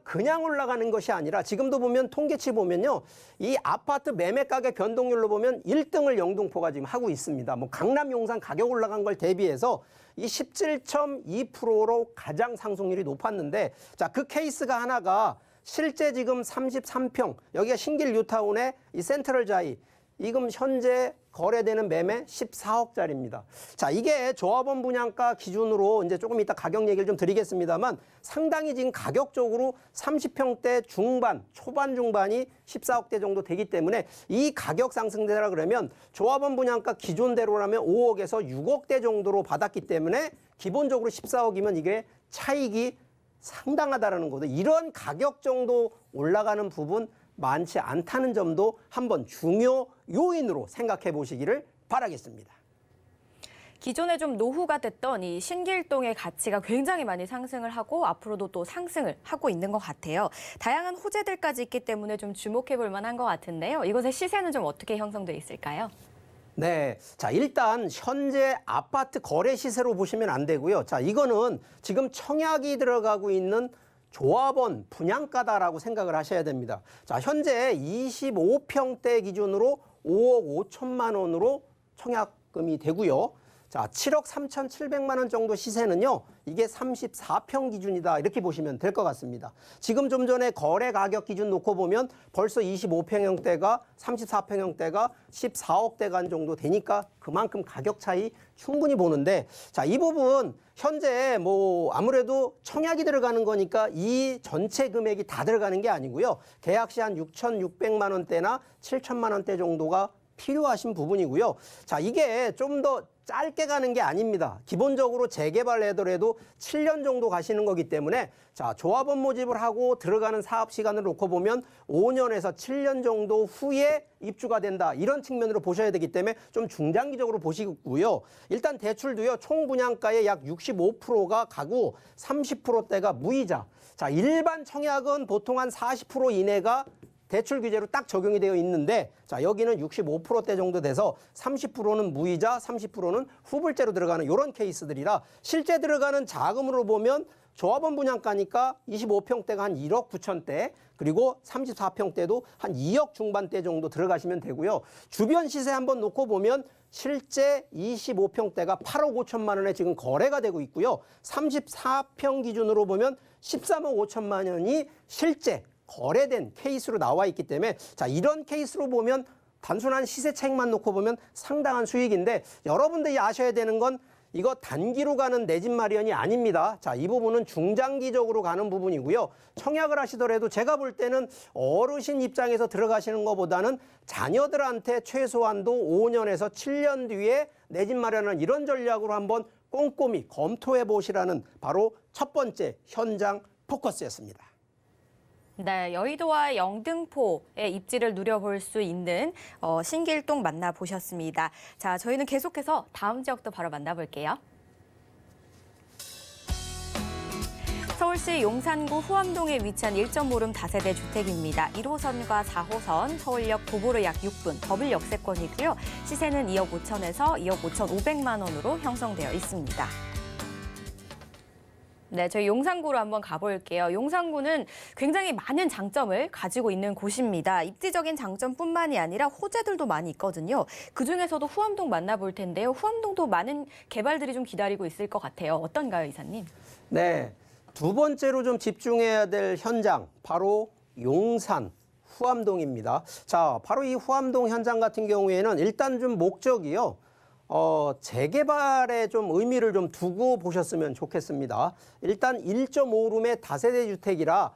그냥 올라가는 것이 아니라 지금도 보면 통계치 보면요. 이 아파트 매매 가격 변동률로 보면 1등을 영등포가 지금 하고 있습니다. 뭐 강남 용산 가격 올라간 걸 대비해서 이 17.2%로 가장 상승률이 높았는데 자, 그 케이스가 하나가 실제 지금 33평 여기가 신길 뉴타운의 이 센트럴 자이 지금 현재 거래되는 매매 14억짜리입니다. 자, 이게 조합원 분양가 기준으로 이제 조금 이따 가격 얘기를 좀 드리겠습니다만 상당히 지금 가격적으로 30평대 중반, 초반 중반이 14억대 정도 되기 때문에 이 가격 상승대라 그러면 조합원 분양가 기존대로라면 5억에서 6억대 정도로 받았기 때문에 기본적으로 14억이면 이게 차익이 상당하다라는 거죠. 이런 가격 정도 올라가는 부분 많지 않다는 점도 한번 중요 요인으로 생각해 보시기를 바라겠습니다.
기존에 좀 노후가 됐던 이 신길동의 가치가 굉장히 많이 상승을 하고 앞으로도 또 상승을 하고 있는 것 같아요. 다양한 호재들까지 있기 때문에 좀 주목해 볼 만한 것 같은데요. 이것의 시세는 좀 어떻게 형성돼 있을까요?
네. 자, 일단 현재 아파트 거래 시세로 보시면 안 되고요. 자, 이거는 지금 청약이 들어가고 있는 조합원 분양가다라고 생각을 하셔야 됩니다. 자, 현재 25평대 기준으로 5억 5천만 원으로 청약금이 되고요. 자, 7억 3,700만 원 정도 시세는요. 이게 34평 기준이다. 이렇게 보시면 될 것 같습니다. 지금 좀 전에 거래 가격 기준 놓고 보면 벌써 25평형대가 34평형대가 14억대 정도 되니까 그만큼 가격 차이 충분히 보는데 자, 이 부분 현재 뭐 아무래도 청약이 들어가는 거니까 이 전체 금액이 다 들어가는 게 아니고요. 계약 시 한 6,600만 원대나 7천만 원대 정도가 필요하신 부분이고요. 자, 이게 좀 더 짧게 가는 게 아닙니다. 기본적으로 재개발 하더라도 7년 정도 가시는 거기 때문에 자, 조합원 모집을 하고 들어가는 사업 시간을 놓고 보면 5년에서 7년 정도 후에 입주가 된다. 이런 측면으로 보셔야 되기 때문에 좀 중장기적으로 보시고요. 일단 대출도요. 총 분양가의 약 65%가 가구 30%대가 무이자. 자, 일반 청약은 보통 한 40% 이내가 대출 규제로 딱 적용이 되어 있는데 자, 여기는 65%대 정도 돼서 30%는 무이자, 30%는 후불제로 들어가는 이런 케이스들이라 실제 들어가는 자금으로 보면 조합원 분양가니까 25평대가 한 1억 9천대 그리고 34평대도 한 2억 중반대 정도 들어가시면 되고요. 주변 시세 한번 놓고 보면 실제 25평대가 8억 5천만 원에 지금 거래가 되고 있고요. 34평 기준으로 보면 13억 5천만 원이 실제 거래된 케이스로 나와 있기 때문에 자, 이런 케이스로 보면 단순한 시세차익만 놓고 보면 상당한 수익인데 여러분들이 아셔야 되는 건 이거 단기로 가는 내 집 마련이 아닙니다. 자, 이 부분은 중장기적으로 가는 부분이고요. 청약을 하시더라도 제가 볼 때는 어르신 입장에서 들어가시는 것보다는 자녀들한테 최소한도 5년에서 7년 뒤에 내 집 마련을 이런 전략으로 한번 꼼꼼히 검토해 보시라는 바로 첫 번째 현장 포커스였습니다.
네, 여의도와 영등포의 입지를 누려볼 수 있는 신길동 만나보셨습니다. 자, 저희는 계속해서 다음 지역도 바로 만나볼게요. 서울시 용산구 후암동에 위치한 1.5룸 다세대 주택입니다. 1호선과 4호선, 서울역 도보로 약 6분, 더블 역세권이고요. 시세는 2억 5천에서 2억 5,500만 원으로 형성되어 있습니다. 네, 저희 용산구로 한번 가볼게요. 용산구는 굉장히 많은 장점을 가지고 있는 곳입니다. 입지적인 장점뿐만이 아니라 호재들도 많이 있거든요. 그중에서도 후암동 만나볼 텐데요. 후암동도 많은 개발들이 좀 기다리고 있을 것 같아요. 어떤가요, 이사님?
네, 두 번째로 좀 집중해야 될 현장, 바로 용산 후암동입니다. 자, 바로 이 후암동 현장 같은 경우에는 일단 좀 목적이요. 재개발에 좀 의미를 좀 두고 보셨으면 좋겠습니다. 일단 1.5룸의 다세대 주택이라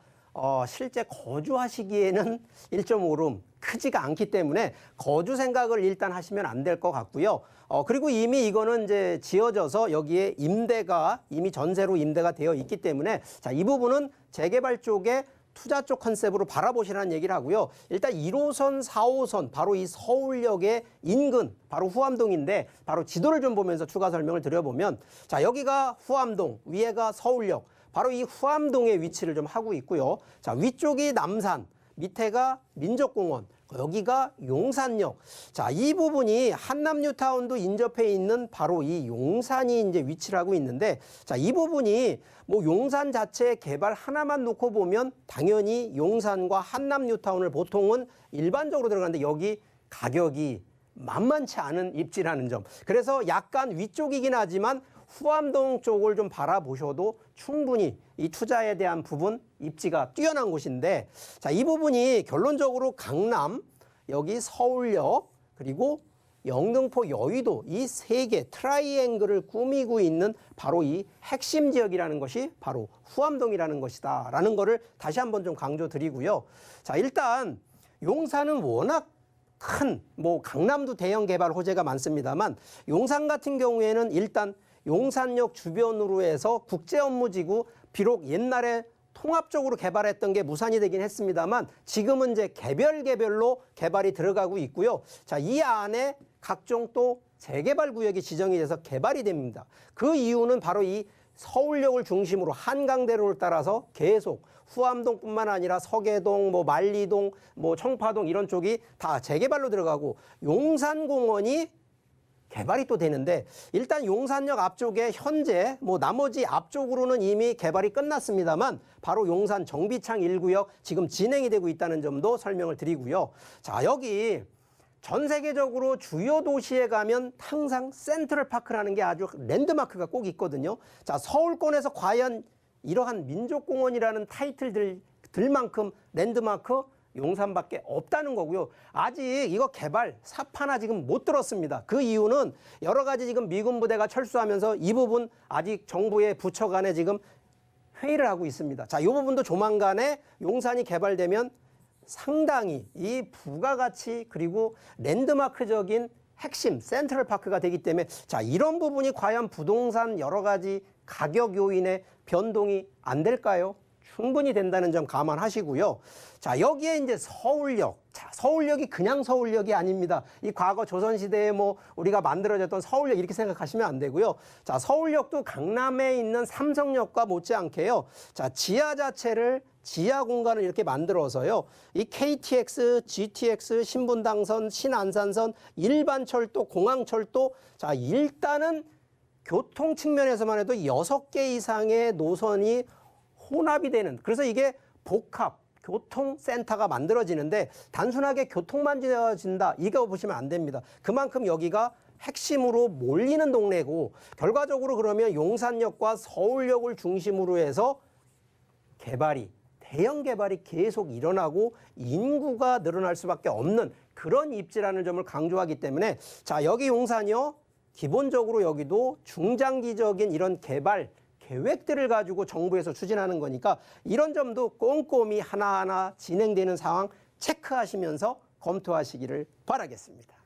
실제 거주하시기에는 1.5룸 크지가 않기 때문에 거주 생각을 일단 하시면 안 될 것 같고요. 그리고 이미 이거는 이제 지어져서 여기에 임대가 이미 전세로 임대가 되어 있기 때문에 자, 이 부분은 재개발 쪽에 투자 쪽 컨셉으로 바라보시라는 얘기를 하고요. 일단 1호선, 4호선 바로 이 서울역의 인근 바로 후암동인데 바로 지도를 좀 보면서 추가 설명을 드려보면 자, 여기가 후암동, 위에가 서울역 바로 이 후암동의 위치를 좀 하고 있고요. 자, 위쪽이 남산, 밑에가 민족공원, 여기가 용산역. 자, 이 부분이 한남뉴타운도 인접해 있는 바로 이 용산이 이제 위치를 하고 있는데 자, 이 부분이 뭐 용산 자체 개발 하나만 놓고 보면 당연히 용산과 한남뉴타운을 보통은 일반적으로 들어가는데 여기 가격이 만만치 않은 입지라는 점. 그래서 약간 위쪽이긴 하지만 후암동 쪽을 좀 바라보셔도 충분히 이 투자에 대한 부분 입지가 뛰어난 곳인데 자, 이 부분이 결론적으로 강남, 여기 서울역, 그리고 영등포, 여의도 이 세 개 트라이앵글을 꾸미고 있는 바로 이 핵심 지역이라는 것이 바로 후암동이라는 것이다 라는 거를 다시 한번 좀 강조드리고요. 자, 일단 용산은 워낙 큰 뭐 강남도 대형 개발 호재가 많습니다만 용산 같은 경우에는 일단 용산역 주변으로 해서 국제업무지구 비록 옛날에 통합적으로 개발했던 게 무산이 되긴 했습니다만 지금은 이제 개별로 개발이 들어가고 있고요. 자, 이 안에 각종 또 재개발 구역이 지정이 돼서 개발이 됩니다. 그 이유는 바로 이 서울역을 중심으로 한강대로를 따라서 계속 후암동뿐만 아니라 서계동, 뭐 만리동, 뭐 청파동 이런 쪽이 다 재개발로 들어가고 용산공원이 개발이 또 되는데 일단 용산역 앞쪽에 현재 뭐 나머지 앞쪽으로는 이미 개발이 끝났습니다만 바로 용산 정비창 1구역 지금 진행이 되고 있다는 점도 설명을 드리고요. 자, 여기 전 세계적으로 주요 도시에 가면 항상 센트럴파크라는 게 아주 랜드마크가 꼭 있거든요. 자, 서울권에서 과연 이러한 민족공원이라는 타이틀들만큼 랜드마크 용산밖에 없다는 거고요. 아직 이거 개발 삽 하나 지금 못 들었습니다. 그 이유는 여러 가지 지금 미군 부대가 철수하면서 이 부분 아직 정부의 부처 간에 지금 회의를 하고 있습니다. 자, 이 부분도 조만간에 용산이 개발되면 상당히 이 부가가치 그리고 랜드마크적인 핵심 센트럴파크가 되기 때문에 자, 이런 부분이 과연 부동산 여러 가지 가격 요인의 변동이 안 될까요? 충분히 된다는 점 감안하시고요. 자, 여기에 이제 서울역. 자, 서울역이 그냥 서울역이 아닙니다. 이 과거 조선시대에 뭐 우리가 만들어졌던 서울역 이렇게 생각하시면 안 되고요. 자, 서울역도 강남에 있는 삼성역과 못지않게요. 자, 지하 공간을 이렇게 만들어서요. 이 KTX, GTX, 신분당선, 신안산선, 일반철도, 공항철도. 자, 일단은 교통 측면에서만 해도 6개 이상의 노선이 혼합이 되는 그래서 이게 복합 교통센터가 만들어지는데 단순하게 교통만 지어진다 이거 보시면 안 됩니다. 그만큼 여기가 핵심으로 몰리는 동네고 결과적으로 그러면 용산역과 서울역을 중심으로 해서 대형 개발이 계속 일어나고 인구가 늘어날 수밖에 없는 그런 입지라는 점을 강조하기 때문에 자, 여기 용산이요. 기본적으로 여기도 중장기적인 이런 개발 계획들을 가지고 정부에서 추진하는 거니까 이런 점도 꼼꼼히 하나하나 진행되는 상황 체크하시면서 검토하시기를 바라겠습니다.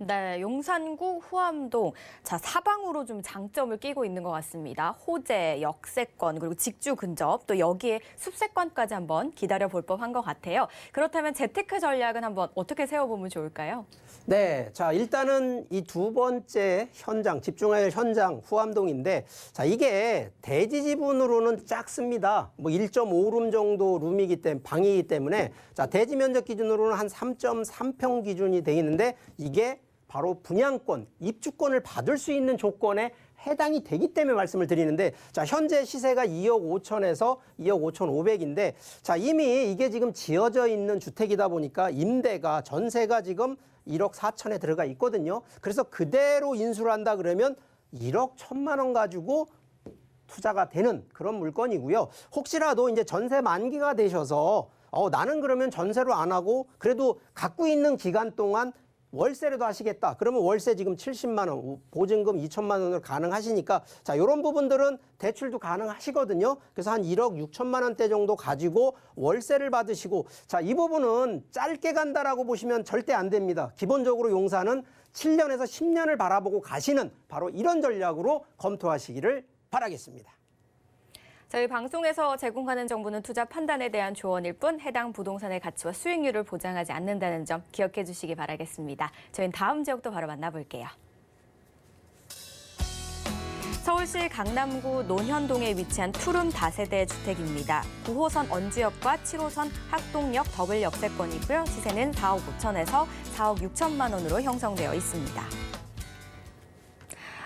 네, 용산구 후암동. 자, 사방으로 좀 장점을 끼고 있는 것 같습니다. 호재, 역세권, 그리고 직주 근접, 또 여기에 숲세권까지 한번 기다려볼 법한 것 같아요. 그렇다면 재테크 전략은 한번 어떻게 세워보면 좋을까요?
네, 자, 일단은 이 두 번째 현장, 집중해야 할 현장 후암동인데, 자, 이게 대지 지분으로는 작습니다. 뭐 1.5룸 정도 룸이기 때문에, 방이기 때문에, 자, 대지 면적 기준으로는 한 3.3평 기준이 돼 있는데, 이게 바로 분양권, 입주권을 받을 수 있는 조건에 해당이 되기 때문에 말씀을 드리는데, 자, 현재 시세가 2억 5천에서 2억 5천 5백인데, 자, 이미 이게 지금 지어져 있는 주택이다 보니까 임대가, 전세가 지금 1억 4천에 들어가 있거든요. 그래서 그대로 인수를 한다 그러면 1억 1천만 원 가지고 투자가 되는 그런 물건이고요. 혹시라도 이제 전세 만기가 되셔서 나는 그러면 전세로 안 하고 그래도 갖고 있는 기간 동안 월세라도 하시겠다. 그러면 월세 지금 70만 원, 보증금 2천만 원으로 가능하시니까 자, 이런 부분들은 대출도 가능하시거든요. 그래서 한 1억 6천만 원대 정도 가지고 월세를 받으시고 자, 이 부분은 짧게 간다라고 보시면 절대 안 됩니다. 기본적으로 용산은 7년에서 10년을 바라보고 가시는 바로 이런 전략으로 검토하시기를 바라겠습니다.
저희 방송에서 제공하는 정보는 투자 판단에 대한 조언일 뿐 해당 부동산의 가치와 수익률을 보장하지 않는다는 점 기억해 주시기 바라겠습니다. 저희는 다음 지역도 바로 만나볼게요. 서울시 강남구 논현동에 위치한 투룸 다세대 주택입니다. 9호선 언주역과 7호선 학동역 더블 역세권이고요. 시세는 4억 5천에서 4억 6천만 원으로 형성되어 있습니다.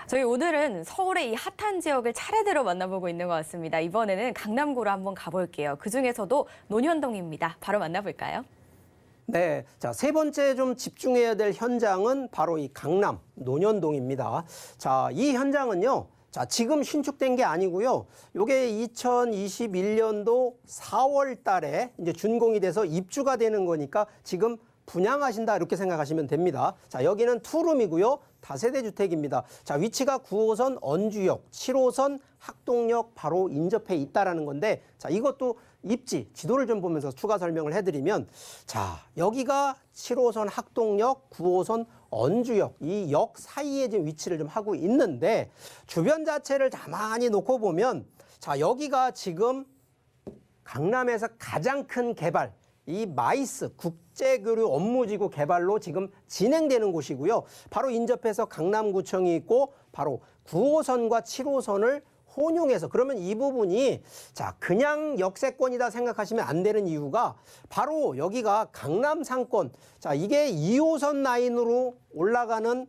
저희 오늘은 서울의 이 핫한 지역을 차례대로 만나보고 있는 것 같습니다. 이번에는 강남구로 한번 가볼게요. 그중에서도 논현동입니다. 바로 만나볼까요?
네, 자, 세 번째 좀 집중해야 될 현장은 바로 이 강남 논현동입니다. 자, 이 현장은요. 자, 지금 신축된 게 아니고요. 요게 2021년도 4월 달에 이제 준공이 돼서 입주가 되는 거니까 지금 분양하신다 이렇게 생각하시면 됩니다. 자, 여기는 투룸이고요. 다세대 주택입니다. 자, 위치가 9호선 언주역, 7호선 학동역 바로 인접해 있다라는 건데 자, 이것도 입지, 지도를 좀 보면서 추가 설명을 해드리면 자, 여기가 7호선 학동역, 9호선 언주역 이 역 사이에 지금 위치를 좀 하고 있는데 주변 자체를 가만히 놓고 보면 자, 여기가 지금 강남에서 가장 큰 개발 이 마이스 국제교류 업무지구 개발로 지금 진행되는 곳이고요. 바로 인접해서 강남구청이 있고 바로 9호선과 7호선을 혼용해서 그러면 이 부분이 자, 그냥 역세권이다 생각하시면 안 되는 이유가 바로 여기가 강남 상권. 자, 이게 2호선 라인으로 올라가는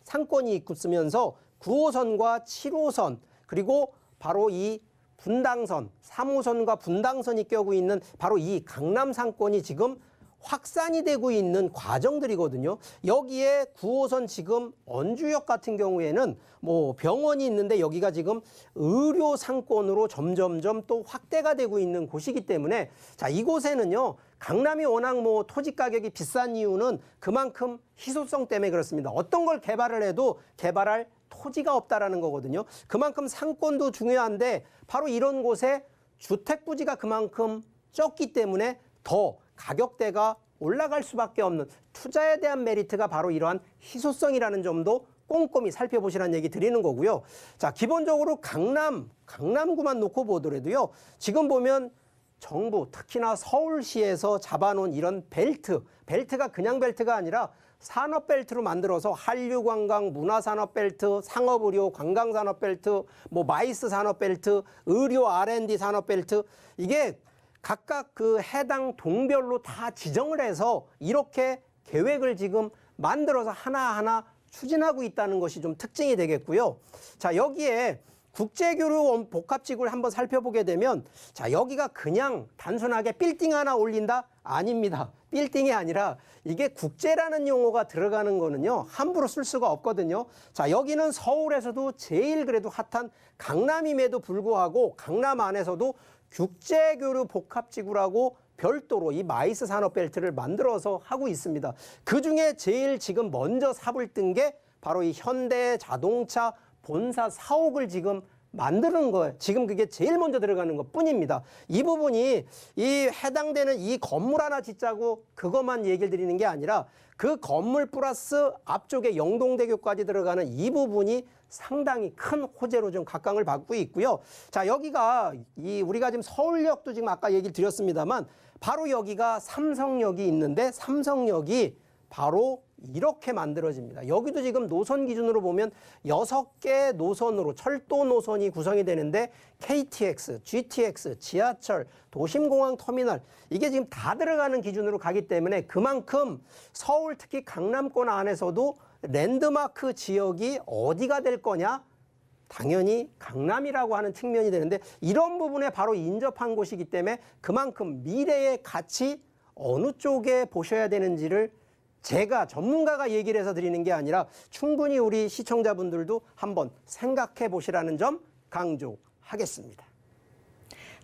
상권이 있으면서 9호선과 7호선 그리고 바로 이 분당선, 3호선과 분당선이 껴고 있는 바로 이 강남 상권이 지금 확산이 되고 있는 과정들이거든요. 여기에 9호선 지금 언주역 같은 경우에는 뭐 병원이 있는데 여기가 지금 의료 상권으로 점점점 또 확대가 되고 있는 곳이기 때문에 자, 이곳에는요. 강남이 워낙 뭐 토지 가격이 비싼 이유는 그만큼 희소성 때문에 그렇습니다. 어떤 걸 개발을 해도 개발할 토지가 없다라는 거거든요. 그만큼 상권도 중요한데 바로 이런 곳에 주택 부지가 그만큼 적기 때문에 더 가격대가 올라갈 수밖에 없는 투자에 대한 메리트가 바로 이러한 희소성이라는 점도 꼼꼼히 살펴보시라는 얘기 드리는 거고요. 자, 기본적으로 강남구만 놓고 보더라도요. 지금 보면 정부 특히나 서울시에서 잡아놓은 이런 벨트가 그냥 벨트가 아니라 산업벨트로 만들어서 한류관광, 문화산업벨트, 상업의료, 관광산업벨트, 뭐 마이스 산업벨트, 의료 R&D 산업벨트 이게 각각 그 해당 동별로 다 지정을 해서 이렇게 계획을 지금 만들어서 하나하나 추진하고 있다는 것이 좀 특징이 되겠고요. 자, 여기에 국제교류 복합지구를 한번 살펴보게 되면 자, 여기가 그냥 단순하게 빌딩 하나 올린다? 아닙니다. 빌딩이 아니라 이게 국제라는 용어가 들어가는 거는요. 함부로 쓸 수가 없거든요. 자, 여기는 서울에서도 제일 그래도 핫한 강남임에도 불구하고 강남 안에서도 국제교류 복합지구라고 별도로 이 마이스 산업벨트를 만들어서 하고 있습니다. 그중에 제일 지금 먼저 삽을 뜬 게 바로 이 현대 자동차 본사 사옥을 지금 만드는 거예요. 지금 그게 제일 먼저 들어가는 것 뿐입니다. 이 부분이 이 해당되는 이 건물 하나 짓자고 그것만 얘기를 드리는 게 아니라 그 건물 플러스 앞쪽에 영동대교까지 들어가는 이 부분이 상당히 큰 호재로 좀 각광을 받고 있고요. 자, 여기가 우리가 지금 서울역도 지금 아까 얘기를 드렸습니다만 바로 여기가 삼성역이 있는데 삼성역이 바로 이렇게 만들어집니다. 여기도 지금 노선 기준으로 보면 6개 노선으로 철도 노선이 구성이 되는데 KTX, GTX, 지하철, 도심공항 터미널 이게 지금 다 들어가는 기준으로 가기 때문에 그만큼 서울 특히 강남권 안에서도 랜드마크 지역이 어디가 될 거냐? 당연히 강남이라고 하는 측면이 되는데 이런 부분에 바로 인접한 곳이기 때문에 그만큼 미래의 가치 어느 쪽에 보셔야 되는지를 제가 전문가가 얘기를 해서 드리는 게 아니라 충분히 우리 시청자분들도 한번 생각해 보시라는 점 강조하겠습니다.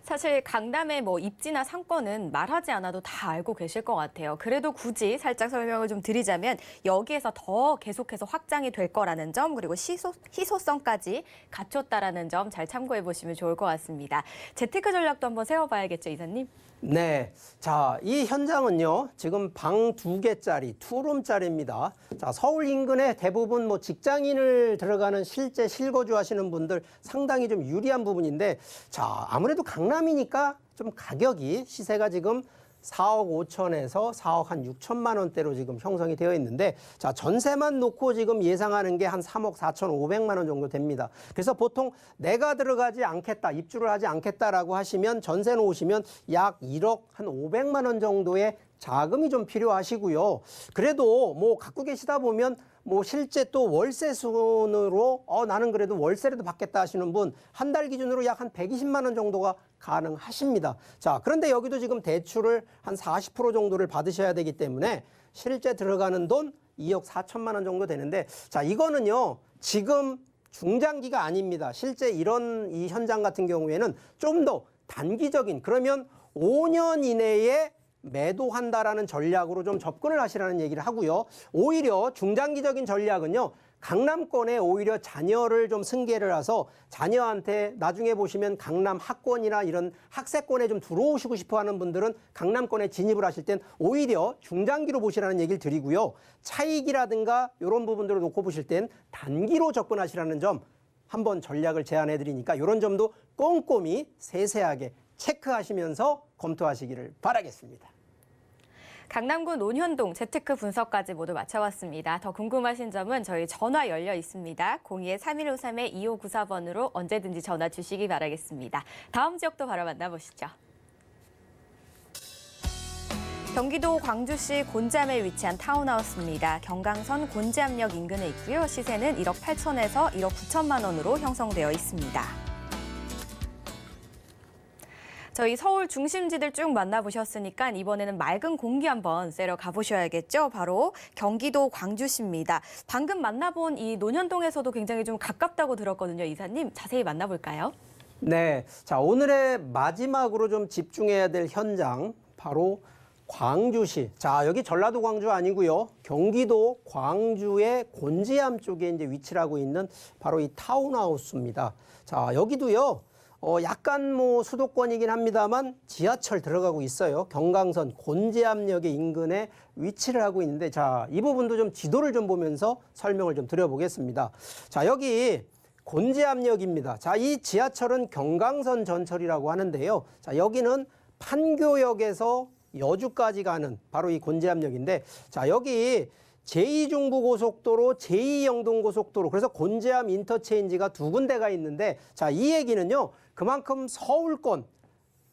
사실 강남의 뭐 입지나 상권은 말하지 않아도 다 알고 계실 것 같아요. 그래도 굳이 살짝 설명을 좀 드리자면 여기에서 더 계속해서 확장이 될 거라는 점 그리고 희소성까지 갖췄다라는 점 잘 참고해 보시면 좋을 것 같습니다. 재테크 전략도 한번 세워봐야겠죠, 이사님?
네. 자, 이 현장은요, 지금 방 2개짜리, 투룸짜리입니다. 자, 서울 인근에 대부분 뭐 직장인을 들어가는 실제 실거주 하시는 분들 상당히 좀 유리한 부분인데, 자, 아무래도 강남이니까 좀 가격이 시세가 지금 4억 5천에서 4억 한 6천만 원대로 지금 형성이 되어 있는데 자 전세만 놓고 지금 예상하는 게 한 3억 4천5백만 원 정도 됩니다. 그래서 보통 내가 들어가지 않겠다, 입주를 하지 않겠다라고 하시면 전세 놓으시면 약 1억 한 500만 원 정도의 자금이 좀 필요하시고요. 그래도 뭐 갖고 계시다 보면 뭐 실제 또 월세 순으로 나는 그래도 월세라도 받겠다 하시는 분 한 달 기준으로 약 한 120만 원 정도가 가능하십니다. 자, 그런데 여기도 지금 대출을 한 40% 정도를 받으셔야 되기 때문에 실제 들어가는 돈 2억 4천만 원 정도 되는데 자, 이거는요. 지금 중장기가 아닙니다. 실제 이런 이 현장 같은 경우에는 좀 더 단기적인 그러면 5년 이내에 매도한다라는 전략으로 좀 접근을 하시라는 얘기를 하고요. 오히려 중장기적인 전략은요. 강남권에 오히려 자녀를 좀 승계를 해서 자녀한테 나중에 보시면 강남 학권이나 이런 학세권에 좀 들어오시고 싶어 하는 분들은 강남권에 진입을 하실 땐 오히려 중장기로 보시라는 얘기를 드리고요. 차익이라든가 이런 부분들을 놓고 보실 땐 단기로 접근하시라는 점 한번 전략을 제안해 드리니까 이런 점도 꼼꼼히 세세하게 체크하시면서 검토하시기를 바라겠습니다.
강남구 논현동 재테크 분석까지 모두 마쳐봤습니다. 더 궁금하신 점은 저희 전화 열려 있습니다. 02-3153-2594번으로 언제든지 전화 주시기 바라겠습니다. 다음 지역도 바로 만나보시죠. 경기도 광주시 곤지암에 위치한 타운하우스입니다. 경강선 곤지암역 인근에 있고요. 시세는 1억 8천에서 1억 9천만 원으로 형성되어 있습니다. 저희 서울 중심지들 쭉 만나보셨으니까 이번에는 맑은 공기 한번 쐬러 가보셔야겠죠. 바로 경기도 광주시입니다. 방금 만나본 이 논현동에서도 굉장히 좀 가깝다고 들었거든요. 이사님, 자세히 만나볼까요?
네, 자 오늘의 마지막으로 좀 집중해야 될 현장 바로 광주시. 자 여기 전라도 광주 아니고요. 경기도 광주의 곤지암 쪽에 이제 위치를 하고 있는 바로 이 타운하우스입니다. 자 여기도요. 약간 뭐 수도권이긴 합니다만 지하철 들어가고 있어요. 경강선 곤지암역의 인근에 위치를 하고 있는데 자, 이 부분도 좀 지도를 좀 보면서 설명을 좀 드려보겠습니다. 자, 여기 곤지암역입니다. 자, 이 지하철은 경강선 전철이라고 하는데요. 자, 여기는 판교역에서 여주까지 가는 바로 이 곤지암역인데 자, 여기 제2중부고속도로, 제2영동고속도로 그래서 곤지암 인터체인지가 두 군데가 있는데 자, 이 얘기는요. 그만큼 서울권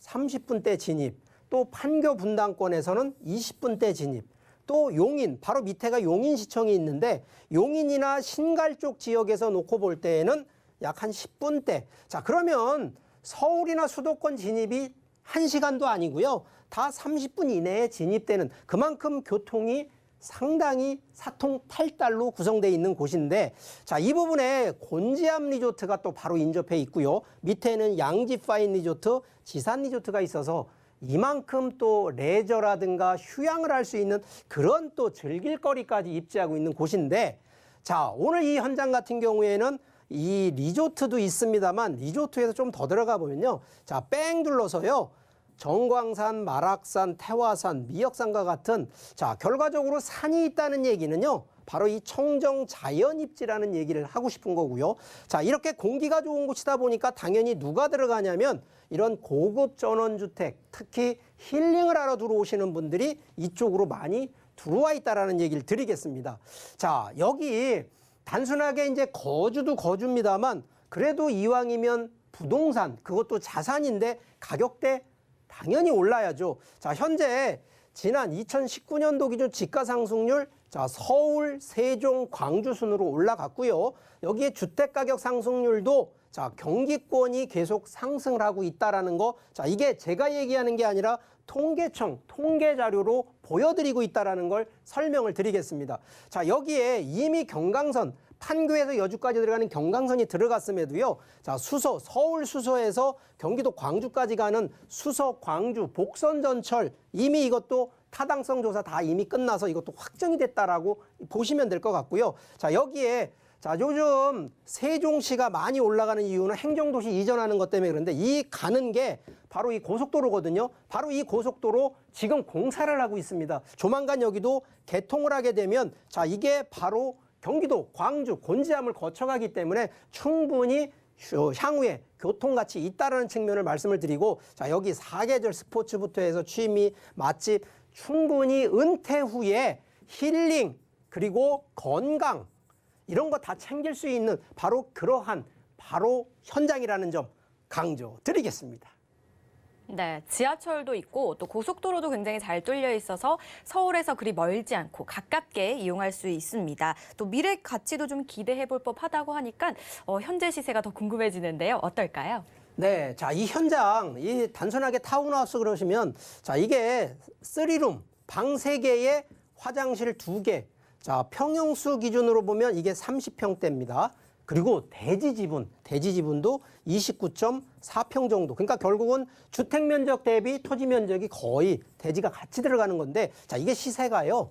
30분대 진입, 또 판교 분당권에서는 20분대 진입, 또 용인, 바로 밑에가 용인시청이 있는데 용인이나 신갈 쪽 지역에서 놓고 볼 때에는 약 한 10분대. 자, 그러면 서울이나 수도권 진입이 1시간도 아니고요. 다 30분 이내에 진입되는 그만큼 교통이 상당히 사통팔달로 구성되어 있는 곳인데 자, 이 부분에 곤지암 리조트가 또 바로 인접해 있고요. 밑에는 양지 파인 리조트, 지산 리조트가 있어서 이만큼 또 레저라든가 휴양을 할 수 있는 그런 또 즐길 거리까지 입지하고 있는 곳인데, 자, 오늘 이 현장 같은 경우에는 이 리조트도 있습니다만 리조트에서 좀 더 들어가 보면요. 자, 뺑 둘러서요. 정광산, 마락산, 태화산, 미역산과 같은, 자, 결과적으로 산이 있다는 얘기는요. 바로 이 청정 자연입지라는 얘기를 하고 싶은 거고요. 자, 이렇게 공기가 좋은 곳이다 보니까 당연히 누가 들어가냐면 이런 고급 전원주택, 특히 힐링을 하러 들어오시는 분들이 이쪽으로 많이 들어와 있다라는 얘기를 드리겠습니다. 자, 여기 단순하게 이제 거주도 거주입니다만 그래도 이왕이면 부동산, 그것도 자산인데 가격대 당연히 올라야죠. 자, 현재 지난 2019년도 기준 지가 상승률, 자, 서울, 세종, 광주 순으로 올라갔고요. 여기에 주택가격 상승률도 자, 경기권이 계속 상승을 하고 있다라는 거. 자, 이게 제가 얘기하는 게 아니라 통계청 통계 자료로 보여드리고 있다라는 걸 설명을 드리겠습니다. 자, 여기에 이미 경강선, 판교에서 여주까지 들어가는 경강선이 들어갔음에도요. 자, 수서, 서울 수서에서 경기도 광주까지 가는 수서, 광주, 복선 전철 이미 이것도 타당성 조사 다 이미 끝나서 이것도 확정이 됐다라고 보시면 될 것 같고요. 자, 여기에 자, 요즘 세종시가 많이 올라가는 이유는 행정도시 이전하는 것 때문에 그런데 이 가는 게 바로 이 고속도로거든요. 바로 이 고속도로 지금 공사를 하고 있습니다. 조만간 여기도 개통을 하게 되면 자, 이게 바로 경기도, 광주, 곤지암을 거쳐가기 때문에 충분히 향후에 교통가치 있다라는 측면을 말씀을 드리고, 자, 여기 사계절 스포츠부터 해서 취미, 맛집 충분히 은퇴 후에 힐링 그리고 건강 이런 거 다 챙길 수 있는 바로 그러한 바로 현장이라는 점 강조드리겠습니다.
네, 지하철도 있고 또 고속도로도 굉장히 잘 뚫려 있어서 서울에서 그리 멀지 않고 가깝게 이용할 수 있습니다. 또 미래 가치도 좀 기대해 볼 법하다고 하니까 현재 시세가 더 궁금해지는데요. 어떨까요?
네, 자, 이 현장, 이 단순하게 타운하우스 그러시면 자, 이게 3룸, 방 3개에 화장실 2개. 자, 평형수 기준으로 보면 이게 30평대입니다. 그리고 대지 지분도 29.4평 정도. 그러니까 결국은 주택 면적 대비 토지 면적이 거의 대지가 같이 들어가는 건데, 자, 이게 시세가요.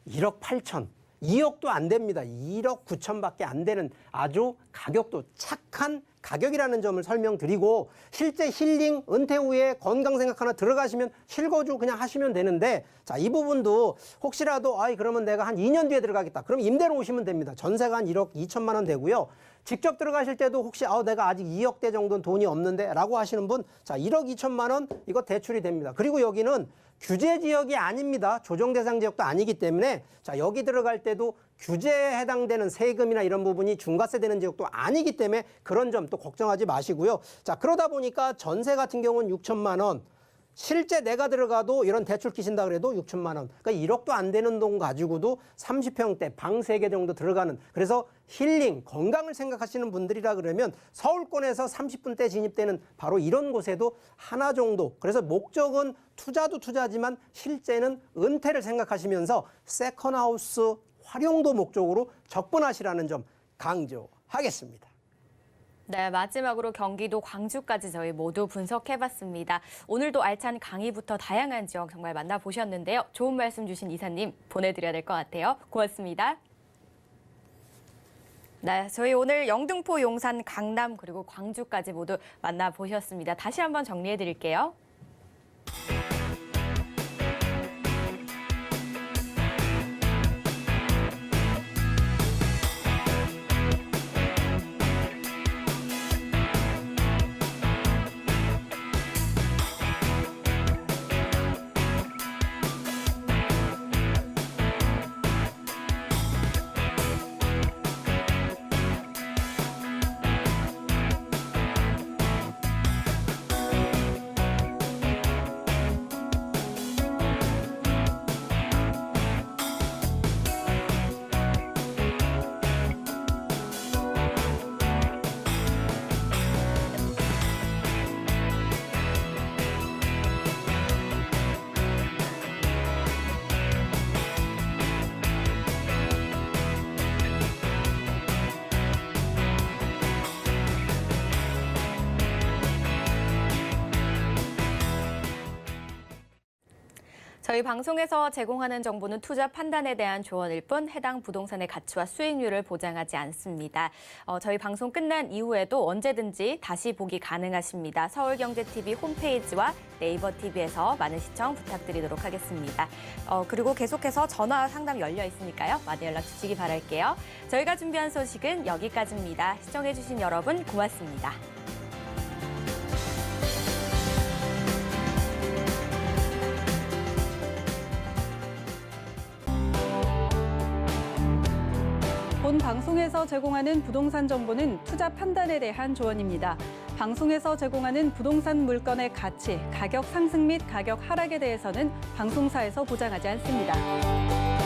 1억 8천, 2억도 안 됩니다. 1억 9천밖에 안 되는 아주 가격도 착한 가격이라는 점을 설명드리고, 실제 힐링, 은퇴 후에 건강 생각하나 들어가시면 실거주 그냥 하시면 되는데, 자, 이 부분도 혹시라도 그러면 내가 한 2년 뒤에 들어가겠다. 그럼 임대로 오시면 됩니다. 전세가 한 1억 2천만 원 되고요. 직접 들어가실 때도 혹시 내가 아직 2억대 정도는 돈이 없는데 라고 하시는 분, 자, 1억 2천만 원 이거 대출이 됩니다. 그리고 여기는 규제 지역이 아닙니다. 조정 대상 지역도 아니기 때문에 자, 여기 들어갈 때도 규제에 해당되는 세금이나 이런 부분이 중과세 되는 지역도 아니기 때문에 그런 점 또 걱정하지 마시고요. 자, 그러다 보니까 전세 같은 경우는 6천만 원, 실제 내가 들어가도 이런 대출 끼신다 그래도 6천만 원. 그러니까 1억도 안 되는 돈 가지고도 30평대 방 3개 정도 들어가는, 그래서 힐링, 건강을 생각하시는 분들이라 그러면 서울권에서 30분대 진입되는 바로 이런 곳에도 하나 정도. 그래서 목적은 투자도 투자지만 실제는 은퇴를 생각하시면서 세컨하우스 활용도 목적으로 접근하시라는 점 강조하겠습니다.
네, 마지막으로 경기도 광주까지 저희 모두 분석해봤습니다. 오늘도 알찬 강의부터 다양한 지역 정말 만나보셨는데요. 좋은 말씀 주신 이사님 보내드려야 될 것 같아요. 고맙습니다. 네, 저희 오늘 영등포, 용산, 강남 그리고 광주까지 모두 만나보셨습니다. 다시 한번 정리해드릴게요. 저희 방송에서 제공하는 정보는 투자 판단에 대한 조언일 뿐 해당 부동산의 가치와 수익률을 보장하지 않습니다. 저희 방송 끝난 이후에도 언제든지 다시 보기 가능하십니다. 서울경제TV 홈페이지와 네이버 TV에서 많은 시청 부탁드리도록 하겠습니다. 그리고 계속해서 전화 상담 열려 있으니까요. 많이 연락 주시기 바랄게요. 저희가 준비한 소식은 여기까지입니다. 시청해주신 여러분 고맙습니다.
본 방송에서 제공하는 부동산 정보는 투자 판단에 대한 조언입니다. 방송에서 제공하는 부동산 물건의 가치, 가격 상승 및 가격 하락에 대해서는 방송사에서 보장하지 않습니다.